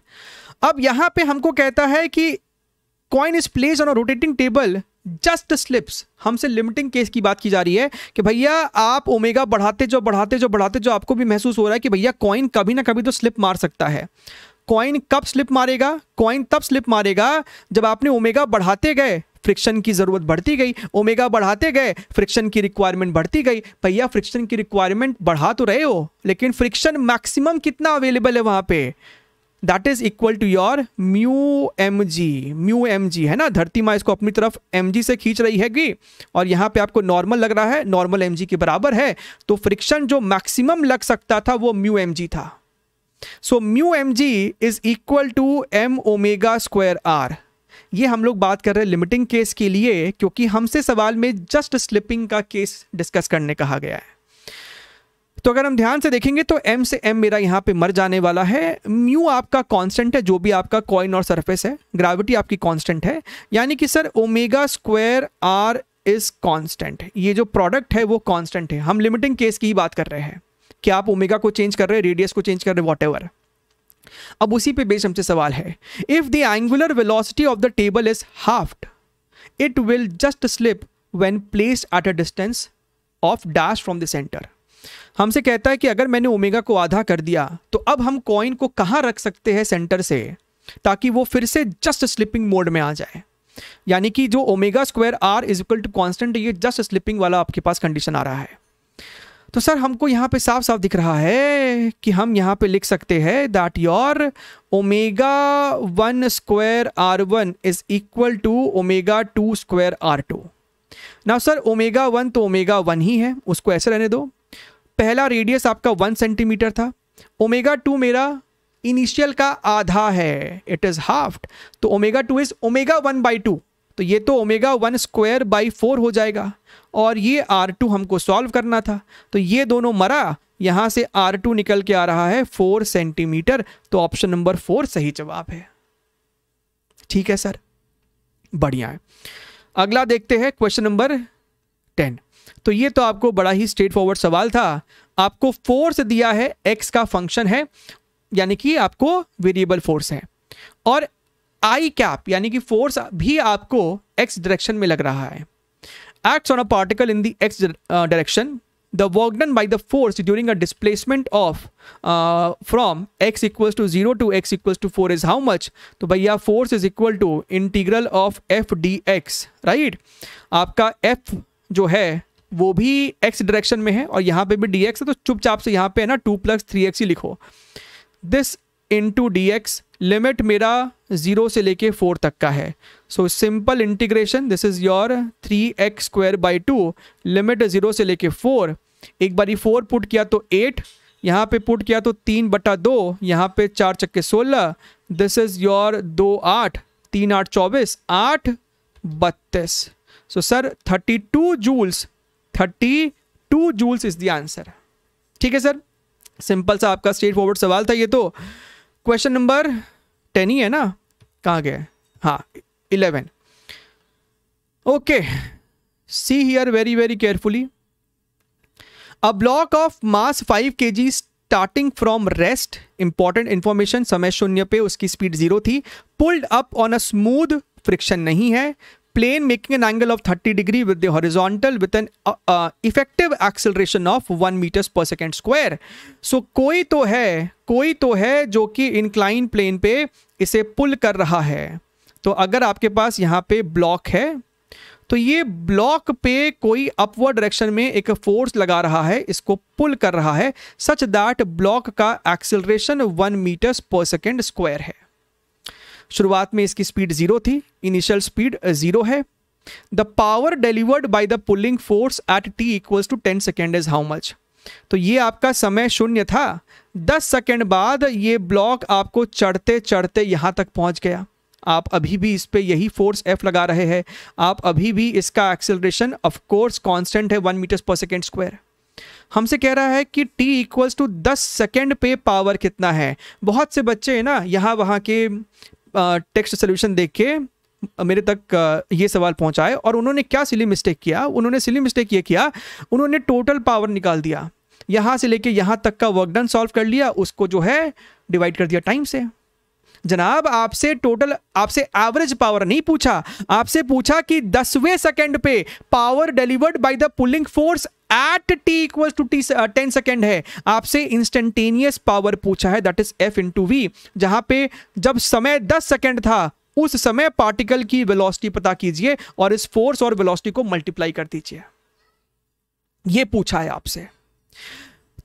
अब यहां पे हमको कहता है कि coin is placed on a rotating table just slips. हमसे लिमिटिंग केस की बात की जा रही है कि भैया आप ओमेगा बढ़ाते जो आपको भी महसूस हो रहा है कि भैया कॉइन कभी ना कभी तो स्लिप मार सकता है। कॉइन कब स्लिप मारेगा? कॉइन तब स्लिप मारेगा जब आपने ओमेगा बढ़ाते गए, फ्रिक्शन की जरूरत बढ़ती गई, ओमेगा बढ़ाते गए, फ्रिक्शन की रिक्वायरमेंट बढ़ती गई। भैया फ्रिक्शन की रिक्वायरमेंट बढ़ा तो रहे हो, लेकिन फ्रिक्शन मैक्सिमम कितना अवेलेबल है वहां पे? That is equal to your mu m g, है ना। धरती माँ इसको अपनी तरफ mg से खींच रही हैगी और यहाँ पे आपको नॉर्मल लग रहा है, नॉर्मल mg के बराबर है, तो फ्रिक्शन जो मैक्सिमम लग सकता था वो म्यू mg था। So mu mg is equal to m omega square r। ये हम लोग बात कर रहे हैं लिमिटिंग केस के लिए, क्योंकि हमसे सवाल में जस्ट स्लिपिंग का केस डिस्कस करने कहा गया है। तो अगर हम ध्यान से देखेंगे तो m से m मेरा यहाँ पे मर जाने वाला है। म्यू आपका कांस्टेंट है, जो भी आपका कॉइन और सरफेस है, ग्रेविटी आपकी कांस्टेंट है, यानी कि sir omega square r is constant. ये जो प्रोडक्ट है वो कांस्टेंट है। हम लिमिटिंग केस की ही बात कर रहे हैं कि आप ओमेगा को चेंज कर रहे हैं, रेडियस को चेंज कर रहे हैं, वॉटएवर। अब उसी पे बेस हमसे सवाल है, if the angular velocity of the table is halved it will just slip when placed at a distance of dash from the centre. हमसे कहता है कि अगर मैंने ओमेगा को आधा कर दिया तो अब हम कॉइन को कहां रख सकते हैं सेंटर से, ताकि वो फिर से जस्ट स्लिपिंग मोड में आ जाए। यानी कि जो omega square r is equal to constant, ये जस्ट स्लिपिंग वाला आपके पास कंडीशन आ रहा है। तो सर हमको यहाँ पे साफ साफ दिख रहा है कि हम यहाँ पे लिख सकते हैं that your omega 1 square r1 is equal to omega 2 square r2। Now sir omega 1 तो ओमेगा 1 ही है, उसको ऐसे रहने दो। पहला रेडियस आपका 1 सेंटीमीटर था, ओमेगा 2 मेरा इनिशियल का आधा है, इट इज हाफ्ड, तो ओमेगा 2 इज ओमेगा 1/2, तो ये तो ओमेगा 1 स्क्वायर बाई 4 हो जाएगा। और ये r2 हमको सॉल्व करना था, तो ये दोनों मरा, यहां से r2 निकल के आ रहा है 4 सेंटीमीटर। तो ऑप्शन नंबर 4 सही जवाब है। ठीक है सर, बढ़िया है। अगला देखते हैं क्वेश्चन नंबर 10। तो ये तो आपको बड़ा ही स्ट्रेट फॉरवर्ड सवाल था। आपको फोर्स दिया है, x का फंक्शन है, यानी कि आपको वेरिएबल फोर्स है, और आई कैप यानी कि फोर्स भी आपको x डायरेक्शन में लग रहा है। Acts on a particle in the x direction, the work done by the force during a displacement of from x equals to 0 to x equals to 4 is how much? तो भैया force is equal to integral of f dx, right. आपका f जो है वो भी x direction में है और यहाँ पे भी dx है, तो चुपचाप से यहाँ पे है ना 2 + 3x ही लिखो। दिस इंटू dx, लिमिट मेरा 0 से लेके 4 तक का है, so simple integration, this is your 3x square by 2, limit 0 से लेके 4। एक बारी 4 पुट किया तो 8, यहाँ पे पुट किया तो 3/2, यहाँ पे 4 चक्के 16, this is your 2 8, 3 8 24, 8 32। So sir 32 joules, 32 joules is the answer. ठीक है सर, सिंपल सा आपका स्ट्रेट फॉरवर्ड सवाल था ये तो। क्वेश्चन नंबर 10 ही है ना, कहाँ गए? हाँ, 11. Okay, see here very carefully. A block of mass 5 kg starting from rest, important information, समय शून्य पे उसकी स्पीड 0 थी, pulled up on a smooth, friction नहीं है, plane making an angle of 30 degree with the horizontal with an effective acceleration of 1 meters per second square. So कोई तो है जो कि inclined plane पे इसे पुल कर रहा है. तो अगर आपके पास यहाँ पे ब्लॉक है तो ये ब्लॉक पे कोई अपवर्ड डायरेक्शन में एक फोर्स लगा रहा है, इसको पुल कर रहा है, सच दैट ब्लॉक का एक्सेलरेशन 1 मीटर्स पर सेकेंड स्क्वायर है. शुरुआत में इसकी स्पीड 0 थी, इनिशियल स्पीड 0 है. The power delivered by the pulling force at t equals to 10 second is how much. तो ये आपका समय शून्य था. 10 सेकेंड बाद ये ब्लॉक आपको चढ़ते चढ़ते यहां तक पहुंच गया. आप अभी भी इस पे यही फोर्स F लगा रहे हैं, आप अभी भी इसका एक्सेलरेशन ऑफ कोर्स कांस्टेंट है 1 मीटर पर सेकेंड स्क्वायर. हमसे कह रहा है कि t इक्वल्स टू 10 सेकेंड पे पावर कितना है. बहुत से बच्चे है ना यहाँ वहाँ के टेक्स्ट सोल्यूशन देख के मेरे तक ये सवाल पहुँचाए और उन्होंने क्या सिली मिस्टेक किया. ये किया, उन्होंने टोटल पावर निकाल दिया, यहाँ से लेके यहाँ तक का वर्क डन सॉल्व कर लिया, उसको जो है डिवाइड कर दिया टाइम से. जनाब आपसे एवरेज पावर नहीं पूछा, आपसे पूछा कि 10वें सेकंड पे power delivered by the pulling force at t equals to 10 second है. आपसे इंस्टेंटेनियस पावर पूछा है, that is F into V. जहां पे जब समय 10 सेकंड था उस समय पार्टिकल की वेलोसिटी पता कीजिए और इस फोर्स और वेलोसिटी को मल्टीप्लाई कर दीजिए. ये पूछा है आपसे.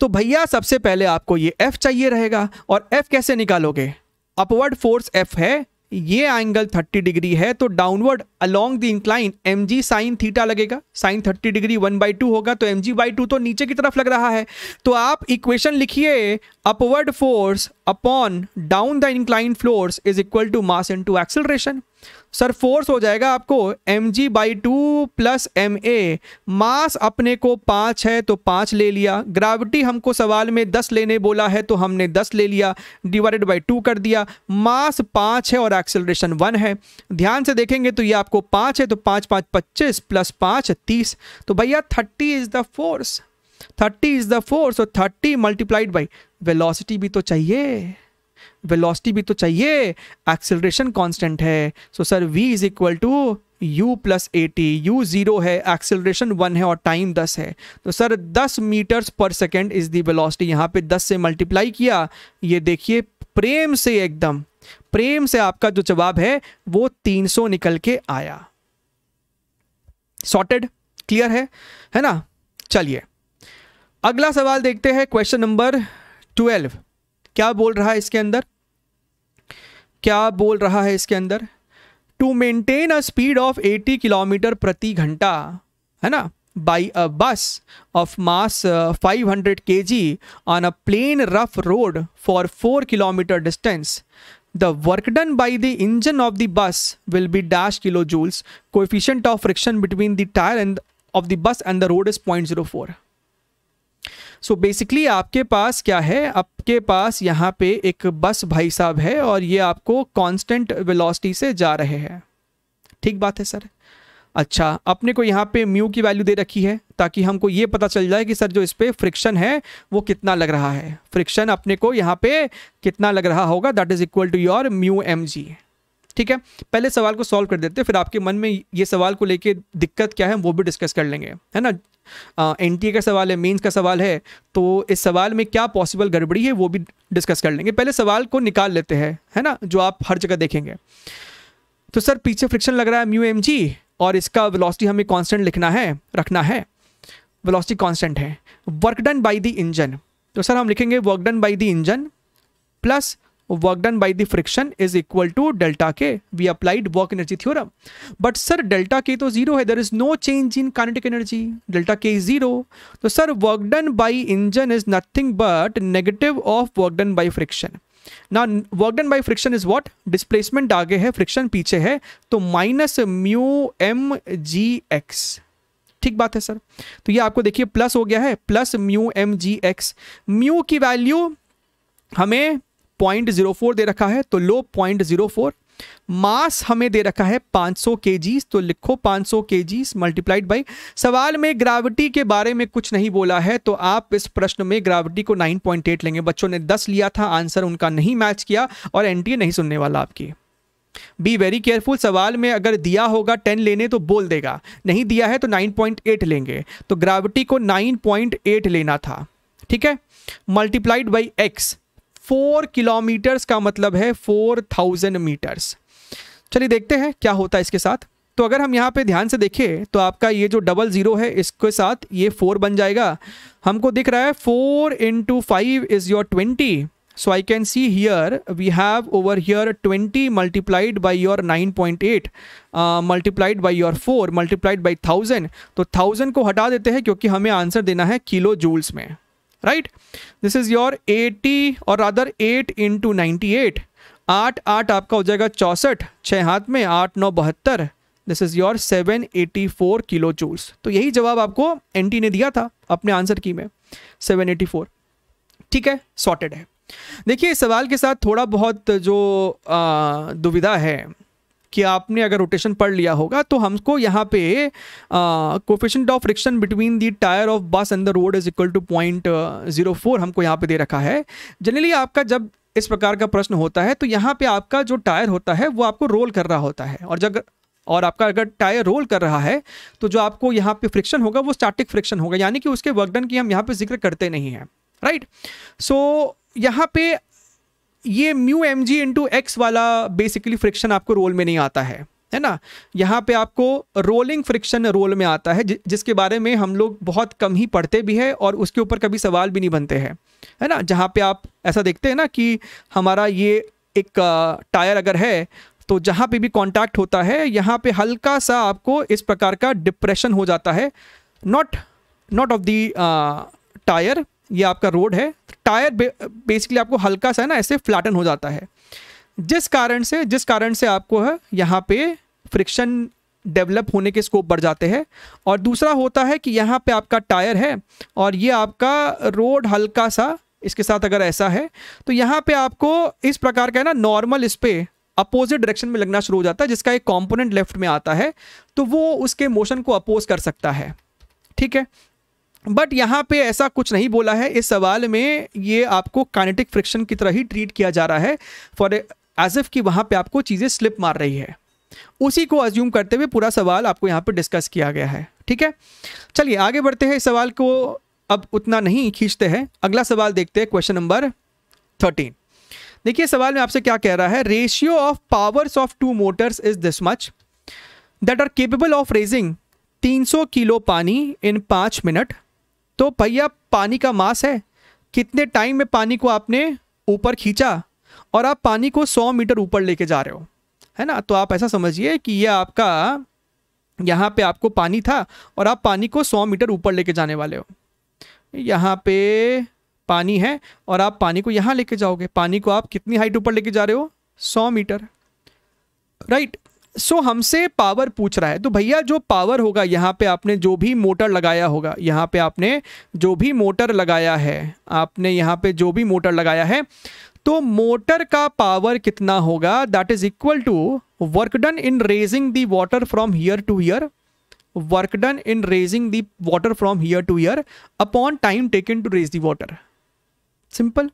तो भैया सबसे पहले आपको ये F चाहिए रहेगा. और F कैसे निकालोगे? अपवर्ड फोर्स F है, ये एंगल 30 डिग्री है, तो downward along the incline mg sine theta लगेगा. साइन 30 डिग्री 1/2 होगा, तो mg/2 तो नीचे की तरफ लग रहा है. तो आप इक्वेशन लिखिए, upward force upon down the incline floors is equal to mass into acceleration. Sir force हो जाएगा आपको mg/2 प्लस ma. मास अपने को 5 है तो 5 ले लिया. ग्रेविटी हमको सवाल में 10 लेने बोला है तो हमने 10 ले लिया, डिवाइडेड बाय 2 कर दिया. मास 5 है और एक्सेलरेशन 1 है. ध्यान से देखेंगे तो ये आपको 5 है तो 5 5 25 प्लस 5 30. तो भैया 30 is the force. 30 is the force और 30 मल्टीप्लाइड बाई वेलोसिटी भी तो चाहिए, एक्सेलरेशन कांस्टेंट है. So sir v is equal to u plus 80. u 0 है, एक्सेलरेशन 1 है और टाइम 10 है. तो सर 10 मीटर्स पर सेकेंड इज दी वेलोसिटी. यहाँ पे 10 से मल्टीप्लाई किया, ये देखिए प्रेम से आपका जो जवाब है वो 300 निकल के आया. सॉर्टेड, क्लियर है ना. चलिए अगला सवाल देखते हैं, क्वेश्चन नंबर 12. क्या बोल रहा है इसके अंदर? To maintain a speed of 80 kilometre प्रति घंटा, है ना, by a bus of mass 500 kg on a plane rough road for 4 kilometre distance. The work done by the engine of the bus will be dash kilojoules. Coefficient of friction between the tire of the bus and the road is 0.04. So basically आपके पास क्या है, आपके पास यहाँ पे एक बस भाई साहब है और ये आपको कांस्टेंट वेलोसिटी से जा रहे हैं. ठीक बात है सर. अच्छा, अपने को यहाँ पे म्यू की वैल्यू दे रखी है ताकि हमको ये पता चल जाए कि सर जो इस पे फ्रिक्शन है वो कितना लग रहा है. फ्रिक्शन अपने को यहाँ पे कितना लग रहा होगा, that is equal to your mu mg. ठीक है, पहले सवाल को सॉल्व कर देते हैं, फिर आपके मन में ये सवाल को लेके दिक्कत क्या है वो भी डिस्कस कर लेंगे, है ना. एनटीए का सवाल है, मेंस का सवाल है, तो इस सवाल में क्या पॉसिबल गड़बड़ी है वो भी डिस्कस कर लेंगे. पहले सवाल को निकाल लेते हैं, है ना, जो आप हर जगह देखेंगे. तो सर पीछे फ्रिक्शन लग रहा है म्यू mg और इसका वेलोसिटी हमें कांस्टेंट रखना है. वेलोसिटी कांस्टेंट है. Work done by the engine, तो सर हम लिखेंगे work done by the engine plus work done by the friction is equal to delta K. We applied work energy theorem. But sir delta K तो 0 है, there is no change in kinetic energy. Delta K is 0. तो sir work done by engine is nothing but negative of work done by friction. ना work done by friction is what, displacement आगे है, friction पीछे है, तो minus mu mgx. ठीक बात है सर. तो ये आपको देखिए प्लस हो गया है, प्लस म्यू mgx. म्यू की वैल्यू हमें 0.04 दे रखा है, तो लो 0.04. मास हमें दे रखा है 500 kgs, तो लिखो 500 kgs मल्टीप्लाइड बाई, सवाल में ग्रेविटी के बारे में कुछ नहीं बोला है, तो आप इस प्रश्न में ग्रेविटी को 9.8 लेंगे। बच्चों ने 10 लिया था, आंसर उनका नहीं मैच किया और एनटीए नहीं सुनने वाला आपकी। बी वेरी केयरफुल, सवाल में अगर दिया होगा 10 लेने तो बोल देगा, नहीं दिया है तो 9.8 लेंगे, तो ग्रेविटी को 9.8 लेना था, ठीक है। मल्टीप्लाइड बाई एक्स, 4 किलोमीटर्स का मतलब है 4000 मीटर्स। चलिए देखते हैं क्या होता है इसके साथ। तो अगर हम यहाँ पे ध्यान से देखें तो आपका ये जो 00 है इसके साथ ये 4 बन जाएगा। हमको दिख रहा है 4 × 5 is your 20, so I can see here we have over here 20 multiplied by your 9.8 multiplied by your 4 multiplied by 1000, तो 1000 को हटा देते हैं क्योंकि हमें आंसर देना है किलो जूल्स में, राइट। दिस इज योर 80 और रादर 8 × 98, 8 आपका हो जाएगा 64, 6 हाथ में 8 9 72, this is your 784 kilo joules. तो यही जवाब आपको एनटी ने दिया था अपने आंसर की में, 784, ठीक है, सॉर्टेड है। देखिए इस सवाल के साथ थोड़ा बहुत जो दुविधा है कि आपने अगर रोटेशन पढ़ लिया होगा तो हमको यहाँ पे coefficient of friction between the tyre of bus and the road is equal to 0.04 हमको यहाँ पे दे रखा है। जनरली आपका जब इस प्रकार का प्रश्न होता है तो यहाँ पे आपका जो टायर होता है वो आपको रोल कर रहा होता है, और आपका अगर टायर रोल कर रहा है तो जो आपको यहाँ पे फ्रिक्शन होगा वो स्टैटिक फ्रिक्शन होगा, यानी कि उसके वर्क डन की हम यहाँ पे जिक्र करते नहीं हैं, राइट। सो यहाँ पे ये म्यू mg इंटू एक्स वाला बेसिकली फ्रिक्शन आपको रोल में नहीं आता है ना। यहाँ पे आपको रोलिंग फ्रिक्शन रोल में आता है, जिसके बारे में हम लोग बहुत कम ही पढ़ते भी है और उसके ऊपर कभी सवाल भी नहीं बनते हैं, है ना। जहाँ पे आप ऐसा देखते हैं ना कि हमारा ये एक टायर अगर है तो जहाँ पे भी कांटेक्ट होता है यहाँ पे हल्का सा आपको इस प्रकार का डिप्रेशन हो जाता है, नॉट ऑफ दी टायर, ये आपका रोड है, टायर बेसिकली आपको हल्का सा ना ऐसे फ्लैटन हो जाता है, जिस कारण से आपको है यहाँ पे फ्रिक्शन डेवलप होने के स्कोप बढ़ जाते हैं। और दूसरा होता है कि यहाँ पे आपका टायर है और ये आपका रोड हल्का सा इसके साथ अगर ऐसा है तो यहाँ पे आपको इस प्रकार का है ना नॉर्मल इस पे अपोजिट डायरेक्शन में लगना शुरू हो जाता है, जिसका एक कंपोनेंट लेफ्ट में आता है तो वो उसके मोशन को अपोज कर सकता है, ठीक है। बट यहाँ पे ऐसा कुछ नहीं बोला है इस सवाल में, ये आपको काइनेटिक फ्रिक्शन की तरह ही ट्रीट किया जा रहा है फॉर एज इफ कि वहाँ पे आपको चीज़ें स्लिप मार रही है, उसी को अज्यूम करते हुए पूरा सवाल आपको यहाँ पे डिस्कस किया गया है, ठीक है। चलिए आगे बढ़ते हैं, इस सवाल को अब उतना नहीं खींचते हैं, अगला सवाल देखते हैं, क्वेश्चन नंबर 13। देखिए सवाल में आपसे क्या कह रहा है, ratio of powers of 2 motors is this much that are capable of raising 300 kilo pani in 5 minute. तो भैया पानी का मास है, कितने टाइम में पानी को आपने ऊपर खींचा और आप पानी को 100 मीटर ऊपर लेके जा रहे हो, है ना। तो आप ऐसा समझिए कि ये आपका यहाँ पे आपको पानी था और आप पानी को 100 मीटर ऊपर लेके जाने वाले हो। यहाँ पे पानी है और आप पानी को यहाँ लेके जाओगे, पानी को आप कितनी हाइट ऊपर लेके जा रहे हो, 100 मीटर, राइट। सो हमसे पावर पूछ रहा है, तो भैया जो पावर होगा यहाँ पे आपने जो भी मोटर लगाया होगा, यहाँ पे आपने जो भी मोटर लगाया है, आपने यहाँ पे जो भी मोटर लगाया है, तो मोटर का पावर कितना होगा, that is equal to work done in raising the water from here to here, work done in raising the water from here to here upon time taken to raise the water, simple.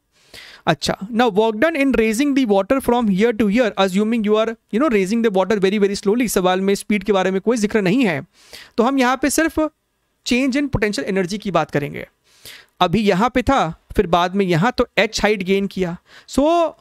अच्छा, now work done in raising the water from here to here, assuming you are raising the water very very slowly, सवाल में speed के बारे में कोई जिक्र नहीं है, तो हम यहाँ पे सिर्फ चेंज इन पोटेंशियल एनर्जी की बात करेंगे। अभी यहाँ पे था, फिर बाद में यहाँ, तो h हाइट गेन किया, so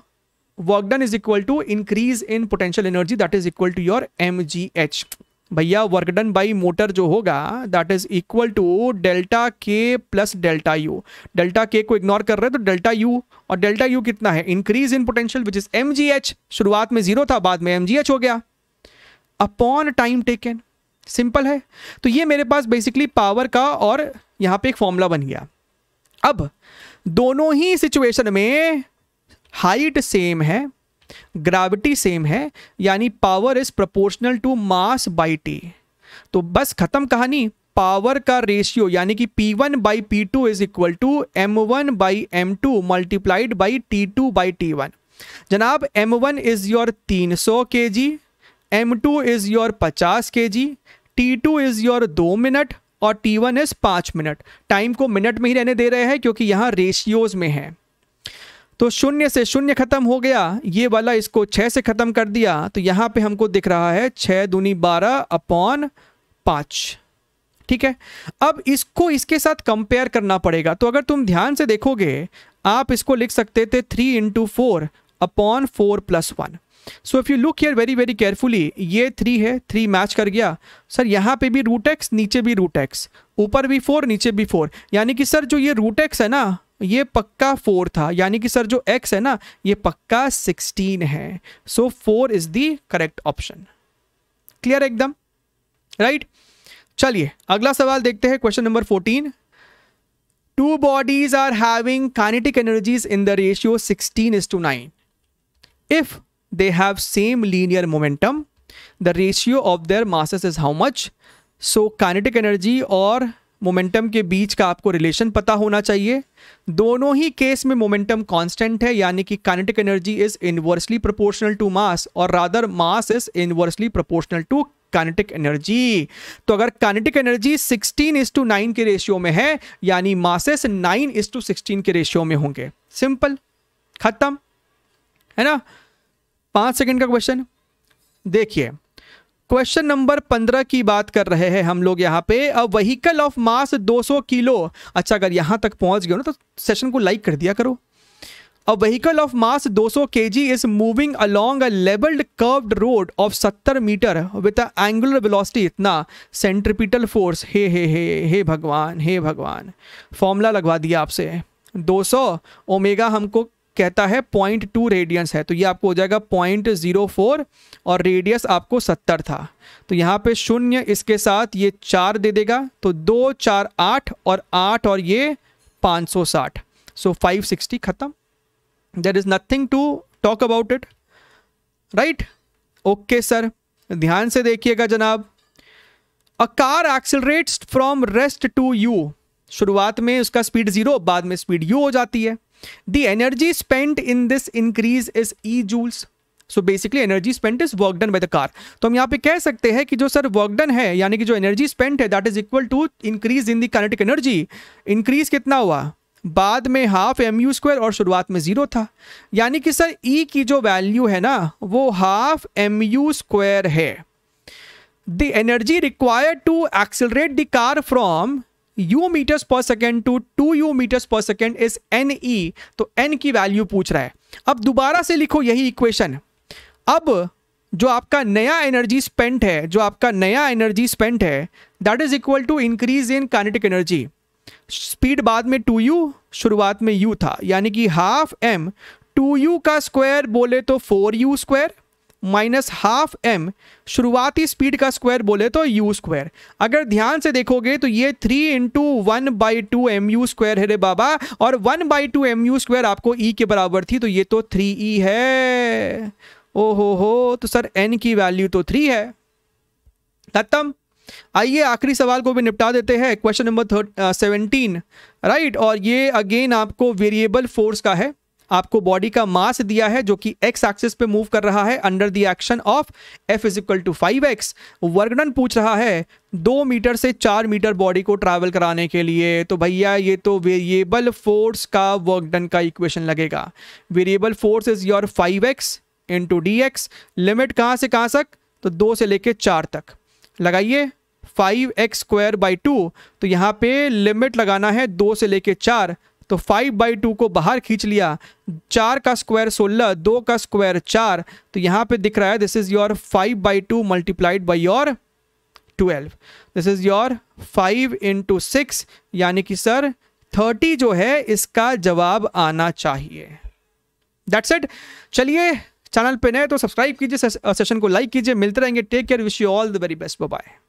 work done is equal to increase in potential energy, that is equal to your mgh। भैया वर्क डन बाई मोटर जो होगा that is equal to delta K plus delta U, delta K को ignore कर रहे हैं तो delta U, और delta U कितना है, increase in potential which is mgh, शुरुआत में 0 था बाद में mgh हो गया, अपॉन टाइम टेकन, सिंपल है। तो ये मेरे पास बेसिकली पावर का और यहाँ पे एक फॉर्मूला बन गया। अब दोनों ही सिचुएशन में हाइट सेम है, ग्रेविटी सेम है, यानी power is proportional to mass by T. तो बस खत्म कहानी, पावर का रेशियो यानी कि P1 by P2 is equal to M1 by M2 multiplied by T2 by T1। जनाब M1 is your 300 kg, M2 is your 50 kg, T2 is your 2 minute और T1 is 5 minute. Time को minute में ही रहने दे रहे हैं क्योंकि यहाँ रेशियोज में है। तो 0 से 0 खत्म हो गया, ये वाला इसको 6 से खत्म कर दिया, तो यहाँ पे हमको दिख रहा है 6 दूनी 12/5। ठीक है, अब इसको इसके साथ कंपेयर करना पड़ेगा। तो अगर तुम ध्यान से देखोगे, आप इसको लिख सकते थे 3 × 4/4 + 1। So if you look here very very carefully, ये 3 है, 3 मैच कर गया सर। यहाँ पे भी √x, नीचे भी √x, ऊपर भी 4, नीचे भी 4, यानी कि सर जो ये √x है ना, ये पक्का 4 था, यानी कि सर जो x है ना, ये पक्का 16 है। सो 4 is the correct option. Clear एकदम, राइट? चलिए अगला सवाल देखते हैं, question number 14। Two bodies are having kinetic energies in the ratio 16:9. If they have same linear momentum, the ratio of their masses is how much? So kinetic energy और momentum के बीच का आपको रिलेशन पता होना चाहिए। दोनों ही केस में मोमेंटम कांस्टेंट है, यानी कि kinetic energy is inversely proportional to mass और rather mass is inversely proportional to kinetic energy. तो अगर काइनेटिक एनर्जी 16:9 के रेशियो में है, यानी मासेस 9:16 के रेशियो में होंगे। सिंपल, खत्म, है ना? 5 सेकंड का क्वेश्चन देखिए। क्वेश्चन नंबर 15 की बात कर रहे हैं हम लोग यहाँ पे। A vehicle of mass 200 kilo. अच्छा, अगर यहाँ तक पहुँच गए ना तो सेशन को लाइक कर दिया करो। A vehicle of mass 200 kg is moving along a leveled curved road of 70 metre with an angular velocity इतना centripetal force। हे भगवान, हे भगवान, फॉर्मूला लगवा दिया आपसे। 200 ओमेगा हमको कहता है 0.2 रेडियंस है, तो ये आपको हो जाएगा 0.04 और रेडियस आपको 70 था। तो यहाँ पे 0 इसके साथ ये 4 दे देगा, तो 2 4 8 और 8 और ये 560। सो 560 खत्म। There is nothing to talk about it, right? Okay sir, ध्यान से देखिएगा जनाब। A car accelerates from rest to u। शुरुआत में उसका स्पीड 0, बाद में स्पीड u हो जाती है। The energy spent in this increase is E joules। So basically energy spent is work done by the car। तो हम यहाँ पे कह सकते हैं कि जो सर वर्क डन है, यानी कि जो एनर्जी स्पेंट है, that is equal to increase in the kinetic energy। Increase कितना हुआ? बाद में ½ mu² और शुरुआत में 0 था, यानी कि सर E की जो वैल्यू है ना, वो ½ mu² है। The energy required to accelerate the car from u meters per second to 2u meters per second is ne। तो n की वैल्यू पूछ रहा है। अब दोबारा से लिखो यही इक्वेशन। अब जो आपका नया एनर्जी स्पेंट है, that is equal to increase in kinetic energy. Speed बाद में 2u, शुरुआत में u था, यानी कि ½ m 2u का स्क्वायर बोले तो 4u² माइनस ½ m शुरुआती स्पीड का स्क्वायर बोले तो u²। अगर ध्यान से देखोगे तो ये 3 × 1/2 mu² है रे बाबा, और 1/2 mu² आपको e के बराबर थी, तो ये तो 3e है। ओहो हो, तो सर n की वैल्यू तो 3 है। खत्म। आइए आखिरी सवाल को भी निपटा देते हैं, क्वेश्चन नंबर 17, राइट? और ये अगेन आपको वेरिएबल फोर्स का है। आपको बॉडी का मास दिया है जो कि x एक्सिस पे मूव कर रहा है under the action of F = 5x। Work done पूछ रहा है 2 मीटर से 4 मीटर बॉडी को ट्रैवल कराने के लिए। तो भैया ये तो वेरिएबल फोर्स का वर्कडन का इक्वेशन लगेगा। Variable force is your 5x × dx। Limit कहाँ से कहाँ तक? तो 2 से लेके 4 तक लगाइए। 5x²/2, तो यहाँ पे लिमिट लगाना है 2 से लेके 4, तो 5/2 को बाहर खींच लिया। 4 का स्क्वायर 16, 2 का स्क्वायर 4, तो यहाँ पे दिख रहा है this is your 5/2 multiplied by your 12। This is your 5 × 6, यानी कि सर 30 जो है इसका जवाब आना चाहिए। That's it. चलिए, चैनल पे नए तो सब्सक्राइब कीजिए, सेशन को लाइक कीजिए। मिलते रहेंगे। Take care, wish you all the very best, bye bye.